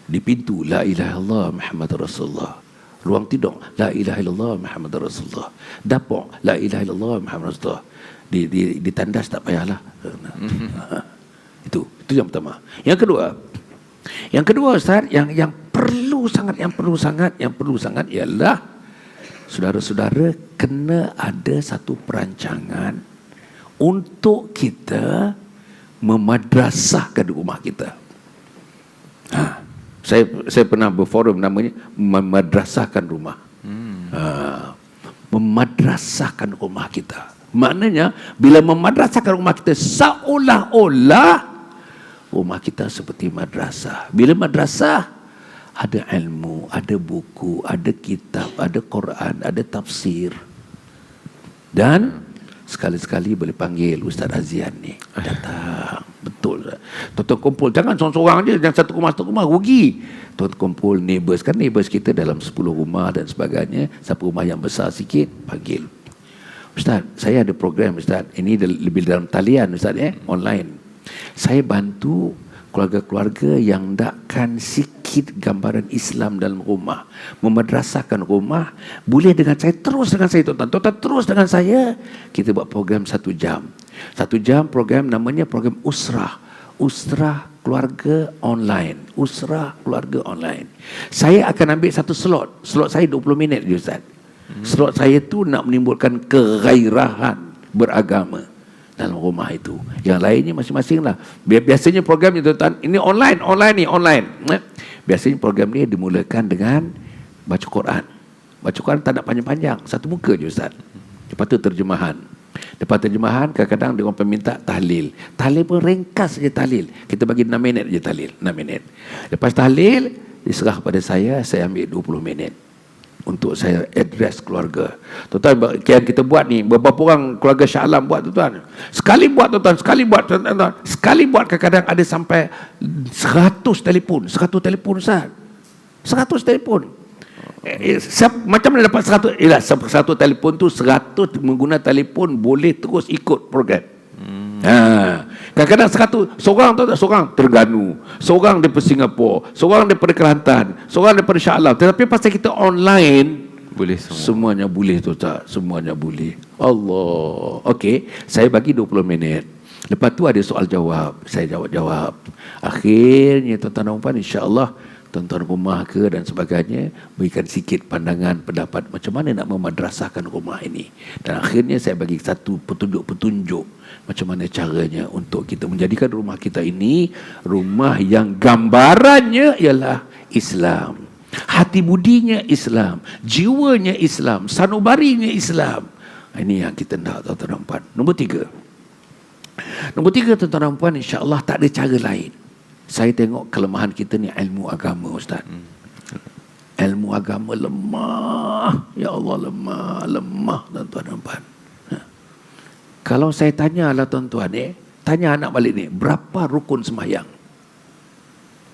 Speaker 2: Di pintu la ilaha illallah Muhammad Rasulullah. Ruang tidur la ilaha illallah Muhammad Rasulullah. Dapur la ilaha illallah Muhammad Rasulullah. Di tandas tak payahlah. Itu yang pertama. Yang kedua Ustaz, yang perlu sangat ialah saudara-saudara kena ada satu perancangan untuk kita memadrasahkan rumah kita. Saya pernah berforum namanya memadrasahkan rumah. Memadrasahkan rumah kita. Maknanya bila memadrasahkan rumah kita, seolah-olah rumah kita seperti madrasah. Bila madrasah, ada ilmu, ada buku, ada kitab, ada Quran, ada tafsir. Dan sekali-sekali boleh panggil Ustaz Azian ni. Datang. Betul. Tuan-tuan kumpul. Jangan seorang-seorang je. Jangan satu rumah rugi. Tuan-tuan kumpul neighbours. Kan neighbours kita dalam 10 rumah dan sebagainya. Satu rumah yang besar sikit, panggil. Ustaz, saya ada program Ustaz. Ini lebih dalam talian Ustaz online. Saya bantu keluarga-keluarga yang hendakkan sikit gambaran Islam dalam rumah, memadrasahkan rumah. Boleh dengan saya, terus dengan saya tuan-tuan, terus dengan saya. Kita buat program 1 jam. 1 jam program namanya program Usrah keluarga online. Usrah keluarga online. Saya akan ambil satu slot saya 20 minit je Ustaz. Slot saya tu nak menimbulkan kegairahan beragama dalam rumah itu. Yang lainnya masing-masing lah. Biasanya program ni tuan-tuan, ini online. Biasanya program ni dimulakan dengan baca Quran. Baca Quran tak nak panjang-panjang, satu muka je Ustaz. Lepas tu terjemahan. Lepas terjemahan, kadang-kadang dia orang minta tahlil. Tahlil pun ringkas saja tahlil. Kita bagi 6 minit je tahlil, 6 minit. Lepas tahlil, diserah pada saya ambil 20 minit. Untuk saya address keluarga. Tuan-tuan, yang kita buat ni, beberapa orang keluarga Shah Alam buat tuan-tuan. Sekali buat tuan-tuan. Sekali buat kadang-kadang ada sampai 100 telefon Ustaz. 100 telefon. Macam mana dapat 100? Ialah 100 telefon tu 100 menggunakan telefon boleh terus ikut program. Kadang-kadang 100 seorang Terengganu, seorang daripada Singapura, seorang daripada Kelantan, seorang daripada Shah Alam. Tetapi pasal kita online, boleh semuanya boleh tu tak? Semuanya boleh. Allah. Okey, saya bagi 20 minit. Lepas tu ada soal jawab, saya jawab. Akhirnya tuan-tuan dan puan, insya-Allah tuan-tuan rumah ke dan sebagainya berikan sikit pandangan pendapat macam mana nak memadrasahkan rumah ini. Dan akhirnya saya bagi satu petunjuk macam mana caranya untuk kita menjadikan rumah kita ini rumah yang gambarannya ialah Islam. Hati budinya Islam, jiwanya Islam, sanubarinya Islam. Ini yang kita nak tuan-tuan dan puan. Nombor 3, tuan-tuan dan puan, insya-Allah tak ada cara lain. Saya tengok kelemahan kita ni ilmu agama Ustaz. Ilmu agama lemah. Ya Allah, lemah tuan-tuan dan puan. Kalau saya tanya lah tuan-tuan tanya anak balik ni, berapa rukun sembahyang?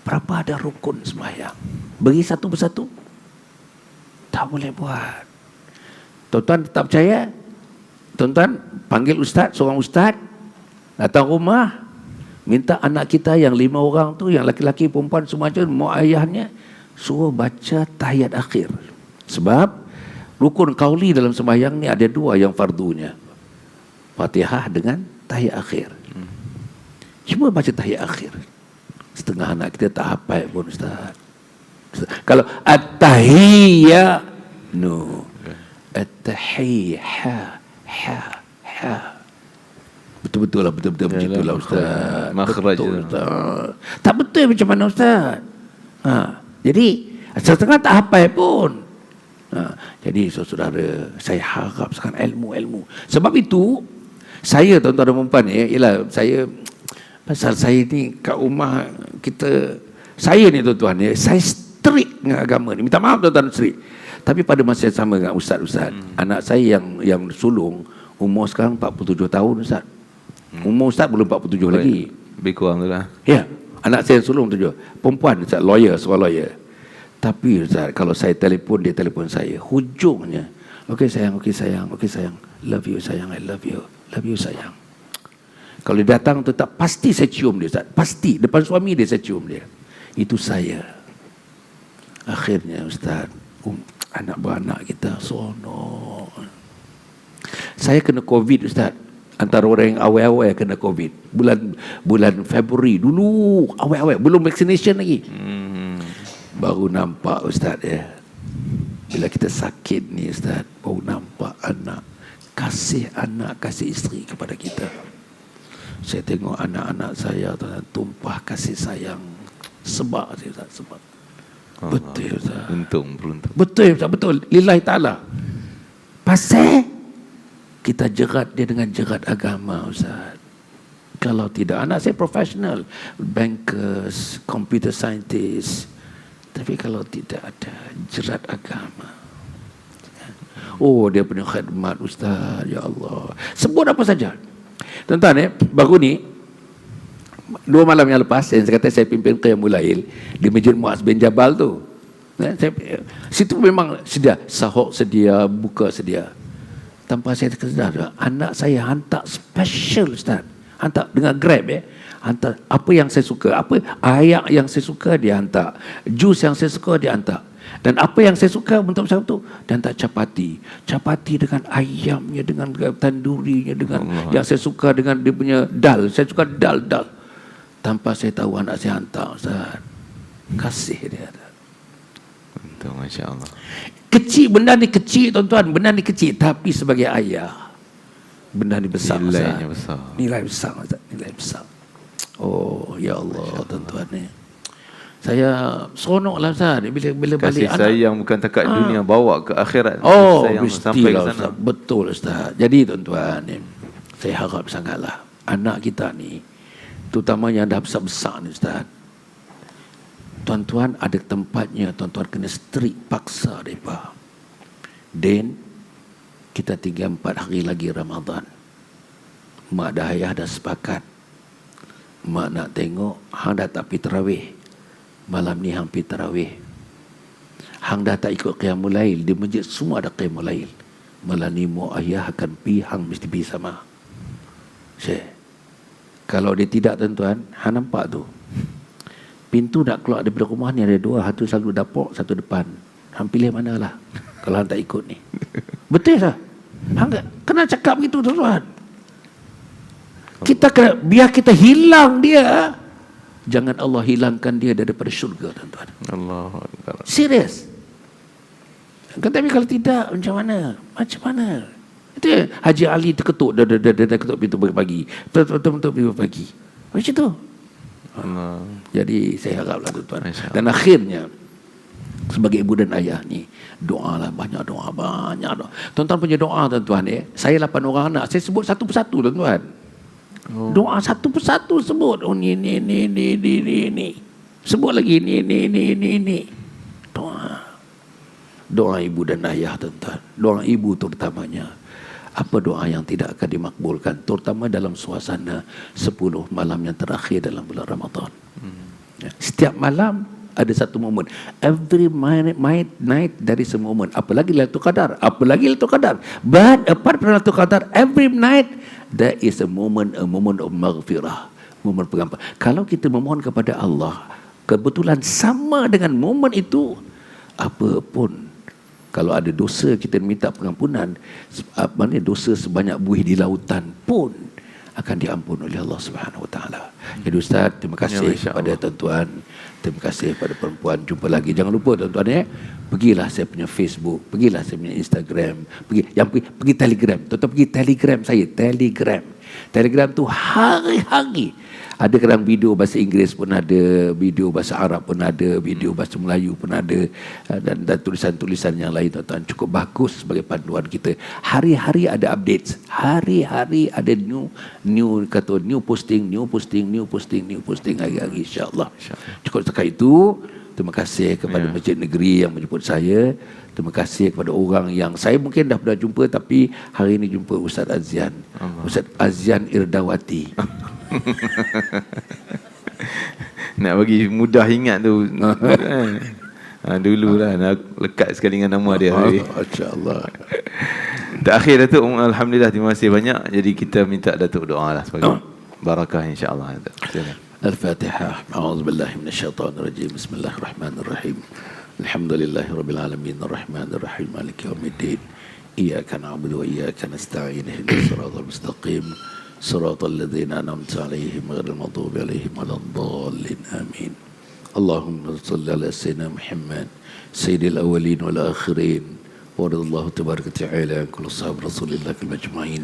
Speaker 2: Berapa ada rukun sembahyang? Beri satu persatu. Tak boleh buat. Tuan-tuan tak percaya? Tuan-tuan panggil ustaz, seorang ustaz datang rumah, minta anak kita yang 5 orang tu, yang laki-laki perempuan semua je, mak ayahnya, suruh baca tahiyat akhir. Sebab rukun qauli dalam sembahyang ni ada 2 yang fardunya, Fatihah dengan tahiyat akhir. Cuma baca tahiyat akhir. Setengah anak kita tak hafal pun ustaz. Kalau at-tahiyya, no, at-tahiyya, ha. Betul-betul lah ustaz.
Speaker 1: Makhraj.
Speaker 2: Tak betul macam mana ustaz? Jadi setengah tak hafal pun. Jadi saudara, saya harap sekarang ilmu. Sebab itu saya tuan-tuan dan puan ialah saya pasal saya ni kat rumah kita, saya ni tuan-tuan saya strict dengan agama ni. Minta maaf tuan-tuan, strict. Tapi pada masa yang sama dengan ustaz-ustaz, anak saya yang sulung umur sekarang 47 tahun ustaz. Umur ustaz belum 47 lagi.
Speaker 1: Lebih kurang tu lah.
Speaker 2: Ya. Anak saya sulung 7. Perempuan Ustaz, lawyer, seorang lawyer. Tapi Ustaz, kalau saya telefon, dia telefon saya. Hujungnya, okey sayang, love you sayang, I love you sayang. Kalau dia datang tetap pasti saya cium dia Ustaz. Pasti depan suami dia saya cium dia. Itu saya. Akhirnya Ustaz, anak beranak kita sono. Saya kena COVID Ustaz. Antara orang yang awal-awal kena COVID. Bulan Februari dulu, awal-awal belum vaccination lagi. Baru nampak Ustaz ya. Bila kita sakit ni Ustaz, baru nampak kasih anak, kasih isteri kepada kita. Saya tengok anak-anak saya tumpah kasih sayang. Sebab saya Ustaz, sebab. Betul Ustaz.
Speaker 1: Beruntung.
Speaker 2: Betul Ustaz, betul. Lillahi ta'ala. Pasal kita jerat dia dengan jerat agama Ustaz. Kalau tidak, anak saya profesional, bankers, computer scientist. Tapi kalau tidak ada jerat agama, oh dia punya khidmat Ustaz, ya Allah. Sebut apa saja. Tuan-tuan baru ni 2 malam yang lepas saya kata saya pimpin Qiyamul Lail di Masjid Muaz bin Jabal tu. Situ memang sedia, sahur sedia, buka sedia. Tanpa saya tersedar, anak saya hantar special Ustaz. Hantar dengan Grab hantar apa yang saya suka, apa ayak yang saya suka dia hantar, jus yang saya suka dia hantar, dan apa yang saya suka untuk saya tu dia hantar capati dengan ayamnya, dengan tandurinya, dengan yang saya suka, dengan dia punya dal, saya suka dal tanpa saya tahu anak saya hantar Ustaz. Kasih dia.
Speaker 1: Betul, Masya Allah.
Speaker 2: Kecil, benda ni kecil tuan-tuan, benda ni kecil, tapi sebagai ayah benda ni besar.
Speaker 1: Nilainya besar.
Speaker 2: Nilai besar Ustaz, nilai besar. Oh ya Allah tuan-tuan ni. Saya seronoklah Ustaz bila
Speaker 1: kasih
Speaker 2: balik
Speaker 1: sayang bukan takat dunia, bawa ke akhirat.
Speaker 2: Oh,
Speaker 1: sayang
Speaker 2: mestilah
Speaker 1: sampai ke sana.
Speaker 2: Ustaz. Betul Ustaz. Jadi tuan-tuan ni, saya harap sangatlah anak kita ni, terutamanya yang dah besar-besar ni Ustaz, tuan-tuan ada tempatnya, tuan-tuan kena strik paksa mereka. Dan kita tinggal 4 hari lagi Ramadan. Mak dah ayah dah sepakat. Mak nak tengok hang dah tak pergi tarawih. Malam ni hang pergi tarawih. Hang dah tak ikut Qiyamul Lail. Di masjid semua ada Qiyamul Lail. Malam ni mak ayah akan pergi, hang mesti pergi sama. Kalau dia tidak tuan-tuan, hang nampak tu. Pintu nak keluar daripada rumah ni ada 2, satu selalu dapur, satu depan. Hang pilih manalah kalau hang tak ikut ni. Betul tak? Hang kena cakap begitu tuan-tuan. Kita kena, biar kita hilang dia, jangan Allah hilangkan dia daripada syurga tuan-tuan.
Speaker 1: Allahu Akbar.
Speaker 2: Serius. Tapi kalau tidak, macam mana? Itu ya, Haji Ali terketuk, dia ketuk pintu pagi. Pintu pagi. Macam tu.
Speaker 1: Allah.
Speaker 2: Jadi saya haraplah tuan-tuan. Dan akhirnya sebagai ibu dan ayah ni, doalah, banyak doa. Tuan-tuan punya doa tuan-tuan saya 8 orang anak, saya sebut satu persatu tuan-tuan. Doa satu persatu sebut. Oh ni. Sebut lagi ni. Doa ibu dan ayah tuan-tuan. Doa ibu terutamanya. Apa doa yang tidak akan dimakbulkan, terutama dalam suasana 10 malam yang terakhir dalam bulan Ramadan. Setiap malam ada satu momen. Every night there is a moment. Apalagi Lailatul Qadar. But apart from Lailatul Qadar, every night there is a moment of maghfirah. Momen pengampunan. Kalau kita memohon kepada Allah, kebetulan sama dengan momen itu, apa pun, kalau ada dosa kita minta pengampunan, maknanya dosa sebanyak buih di lautan pun akan diampun oleh Allah Subhanahu Wa Taala. Jadi Ustaz, terima kasih kepada tuan-tuan, terima kasih kepada perempuan. Jumpa lagi. Jangan lupa tuan-tuan pergilah saya punya Facebook, pergilah saya punya Instagram, pergi Telegram. Tuan-tuan pergi Telegram saya, Telegram tu hari-hari ada kadang video bahasa Inggeris pun ada, video bahasa Arab pun ada, video bahasa Melayu pun ada, dan tulisan-tulisan yang lain tuan-tuan, cukup bagus sebagai panduan kita. Hari-hari ada updates, hari-hari ada new posting hari-hari, insya-Allah. Cukup setakat itu. Terima kasih kepada Masjid Negeri yang menjemput saya. Terima kasih kepada orang yang saya mungkin dah pernah jumpa, tapi hari ini jumpa Ustaz Azian. Ustaz Azian Irdawati.
Speaker 1: Nak bagi mudah ingat tu. Dululah nak lekat sekali dengan nama dia.
Speaker 2: Masya-Allah.
Speaker 1: Terakhir Datuk, alhamdulillah, terima kasih banyak. Jadi kita minta Datuk doa lah sebagai barakah insya-Allah.
Speaker 2: Al-Fatihah. A'udzubillahi minasyaitonirrajim. Bismillahirrahmanirrahim. Alhamdulillahirabbil alamin arrahmanir rahim maliki yaumiddin. Iyyaka na'budu wa iyyaka nasta'in. Ihdinas siratal mustaqim. Siratal ladzina an'amta 'alaihim ghairil maghdubi 'alaihim waladdallin. Amin. Allahumma shalli ala sayyidina Muhammad sayyidil awwalin wal akhirin wa radallahu tabaraka ta'ala an kulli sahab Rasulillah ajma'in.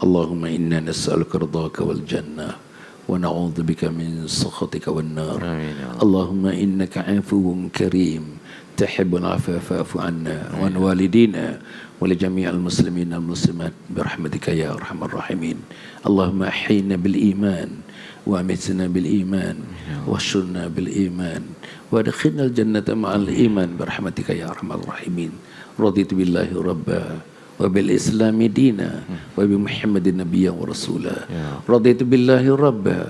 Speaker 2: Allahumma inna nas'aluka ridhaka wal jannah wa na'udzu bika min sakhatika wan nar. Allahumma innaka 'afuwwun karim tuhibbul 'afwa fa'fu 'anna wa an walidina wa li jami'il muslimin wal muslimat bi rahmatika ya arhamar rahimin. Allahumma ahyina bil iman وأمتنا بالإيمان واشرنا بالإيمان وادخلنا الجنة مع الإيمان برحمتك يا أرحم الراحمين. رضيت بالله ربا وبالإسلام دينا وبمحمد نبيا ورسولا. رضيت بالله ربا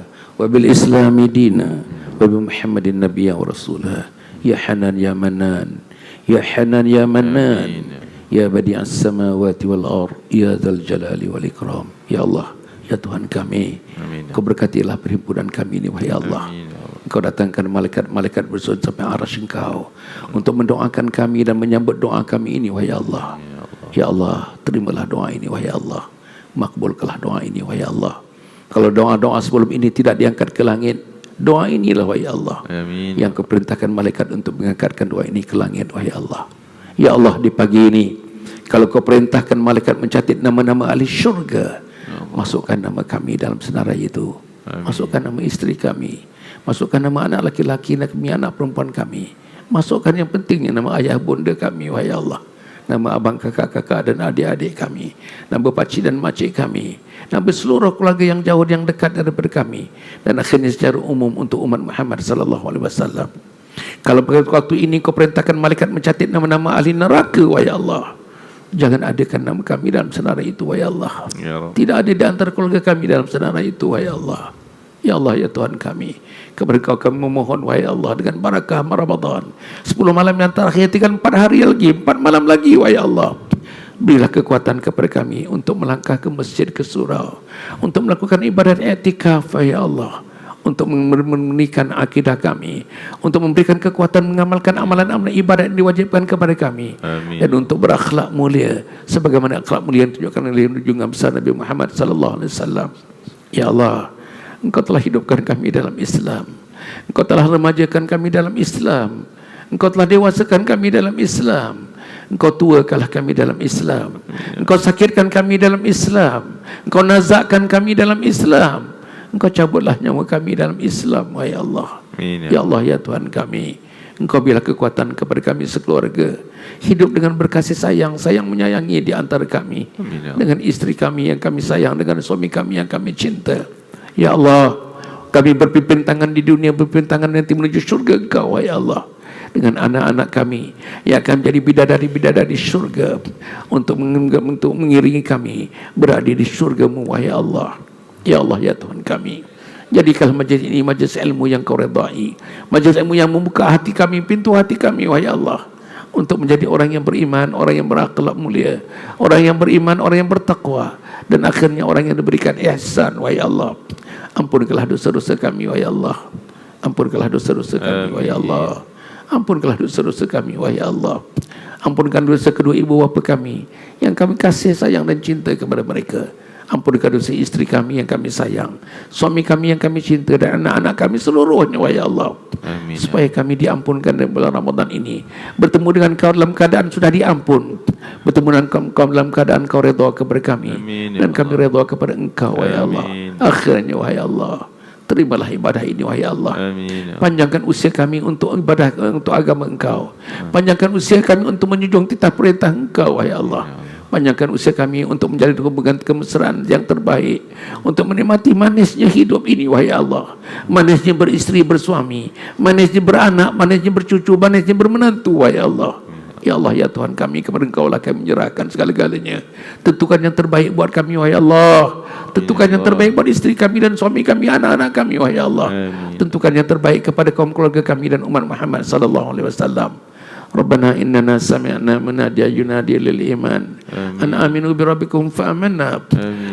Speaker 2: وبالإسلام دينا وبمحمد نبيا ورسولا. يا حنان يا منان يا حنان يا منان يا بديع السماوات والأرض يا ذا الجلال والإكرام. يا الله, ya Tuhan kami, Kau berkatilah perhimpunan kami ini, wahai Allah. Kau datangkan malaikat-malaikat bersujud sampai arasy Engkau untuk mendoakan kami dan menyambut doa kami ini, wahai Allah. Ya Allah, terimalah doa ini, wahai Allah. Makbulkanlah doa ini, wahai Allah. Kalau doa-doa sebelum ini tidak diangkat ke langit, doa inilah, wahai Allah, yang Kau perintahkan malaikat untuk mengangkatkan doa ini ke langit, wahai Allah. Ya Allah, di pagi ini kalau Kau perintahkan malaikat mencatat nama-nama ahli syurga, masukkan nama kami dalam senarai itu. Masukkan nama isteri kami, masukkan nama anak laki-laki kami, anak perempuan kami. Masukkan yang pentingnya nama ayah bunda kami, wahai Allah. Nama abang, kakak-kakak dan adik-adik kami, nama pakcik dan makcik kami, nama seluruh keluarga yang jauh yang dekat daripada kami, dan akhirnya secara umum untuk umat Muhammad sallallahu alaihi wasallam. Kalau pada waktu ini Kau perintahkan malaikat mencatat nama-nama ahli neraka, wahai Allah, jangan adakan nama kami dalam senarai itu, wahai Allah. Tidak ada di antara keluarga kami dalam senarai itu, wahai Allah. Ya Allah, ya Tuhan kami, kepada Kau kami memohon, wahai Allah, dengan barakah Ramadan, 10 malam yang terakhir, tinggal 4 hari lagi, 4 malam lagi, wahai Allah. Berilah kekuatan kepada kami untuk melangkah ke masjid, ke surau, untuk melakukan ibadat i'tikaf, wahai Allah, untuk memurnikan akidah kami, untuk memberikan kekuatan mengamalkan amalan-amalan ibadat yang diwajibkan kepada kami. Amin. Dan untuk berakhlak mulia sebagaimana akhlak mulia yang ditunjukkan oleh junjungan besar Nabi Muhammad sallallahu alaihi wasallam. Ya Allah, Engkau telah hidupkan kami dalam Islam. Engkau telah remajakan kami dalam Islam. Engkau telah dewasakan kami dalam Islam. Engkau tuakanlah kami dalam Islam. Engkau sakitkan kami dalam Islam. Engkau nazakkan kami dalam Islam. Engkau cabutlah nyawa kami dalam Islam, wahai Allah. Ya Allah, ya Tuhan kami, Engkau berilah kekuatan kepada kami sekeluarga, hidup dengan berkasih sayang, sayang menyayangi di antara kami, dengan istri kami yang kami sayang, dengan suami kami yang kami cinta. Ya Allah, kami berpimpin tangan di dunia, berpimpin tangan nanti menuju syurga Engkau, wahai Allah, dengan anak-anak kami yang akan menjadi bidadari-bidadari syurga, untuk mengiringi kami berada di syurga-Mu, wahai Allah. Ya Allah, ya Tuhan kami, jadikanlah majlis ini majlis ilmu yang Kau redai, majlis ilmu yang membuka hati kami, pintu hati kami, wahai Allah, untuk menjadi orang yang beriman, orang yang berakhlak mulia, orang yang beriman, orang yang bertakwa, dan akhirnya orang yang diberikan ihsan, wahai Allah. Ampunkanlah dosa-dosa kami, wahai Allah. Ampunkanlah dosa-dosa kami, wahai Allah. Ampunkanlah dosa-dosa kami, wahai Allah. Ampunkan dosa kedua ibu bapa kami yang kami kasih sayang dan cinta kepada mereka. Ampunkan dosa istri kami yang kami sayang, suami kami yang kami cinta, dan anak-anak kami seluruhnya, wahai Allah. Amin. Supaya kami diampunkan dalam bulan Ramadan ini, bertemu dengan Kau dalam keadaan sudah diampun, bertemu dengan Kau dalam keadaan Kau redha kepada kami. Amin. Dan kami redha kepada Engkau, wahai Allah. Akhirnya, wahai Allah, terimalah ibadah ini, wahai Allah. Amin. Panjangkan usia kami untuk ibadah, untuk agama Engkau. Panjangkan usia kami untuk menjunjung titah perintah Engkau, wahai Allah. Panjangkan usia kami untuk menjalin hubungan kemesraan yang terbaik, untuk menikmati manisnya hidup ini, wahai Allah. Manisnya beristri, bersuami, manisnya beranak, manisnya bercucu, manisnya bermenantu, wahai Allah. Ya Allah, ya Tuhan kami, kepada Engkau lah kami menyerahkan segala-galanya. Tentukan yang terbaik buat kami, wahai Allah. Tentukan yang terbaik buat isteri kami dan suami kami, anak-anak kami, wahai Allah. Tentukan yang terbaik kepada kaum keluarga kami dan umat Muhammad sallallahu alaihi wasallam. Rabbana innana sami'na munadiyan yunadi lil iman an aminu bi rabbikum fa amanna.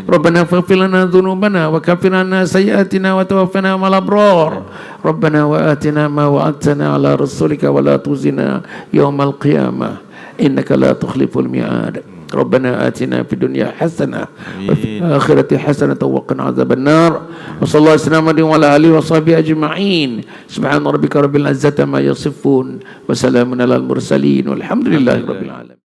Speaker 2: Rabbana faghfir lana dhunubana wa kaffir 'anna sayyi'atina wa tawaffana ma'al abrar. Rabbana wa atina ma wa'adtana 'ala rasulika wa la tuzina yaumal qiyamah innaka la tukhliful mi'ad. Rabbana atina fid dunya hasanah wa fil akhirati hasanah wa qina adzaban nar. Wa sallallahu alaihi wa ala alihi wa sahbihi ajma'in. Subhana rabbika rabbil izzati amma yasifun wa salamun alal mursalin walhamdulillahi rabbil alamin.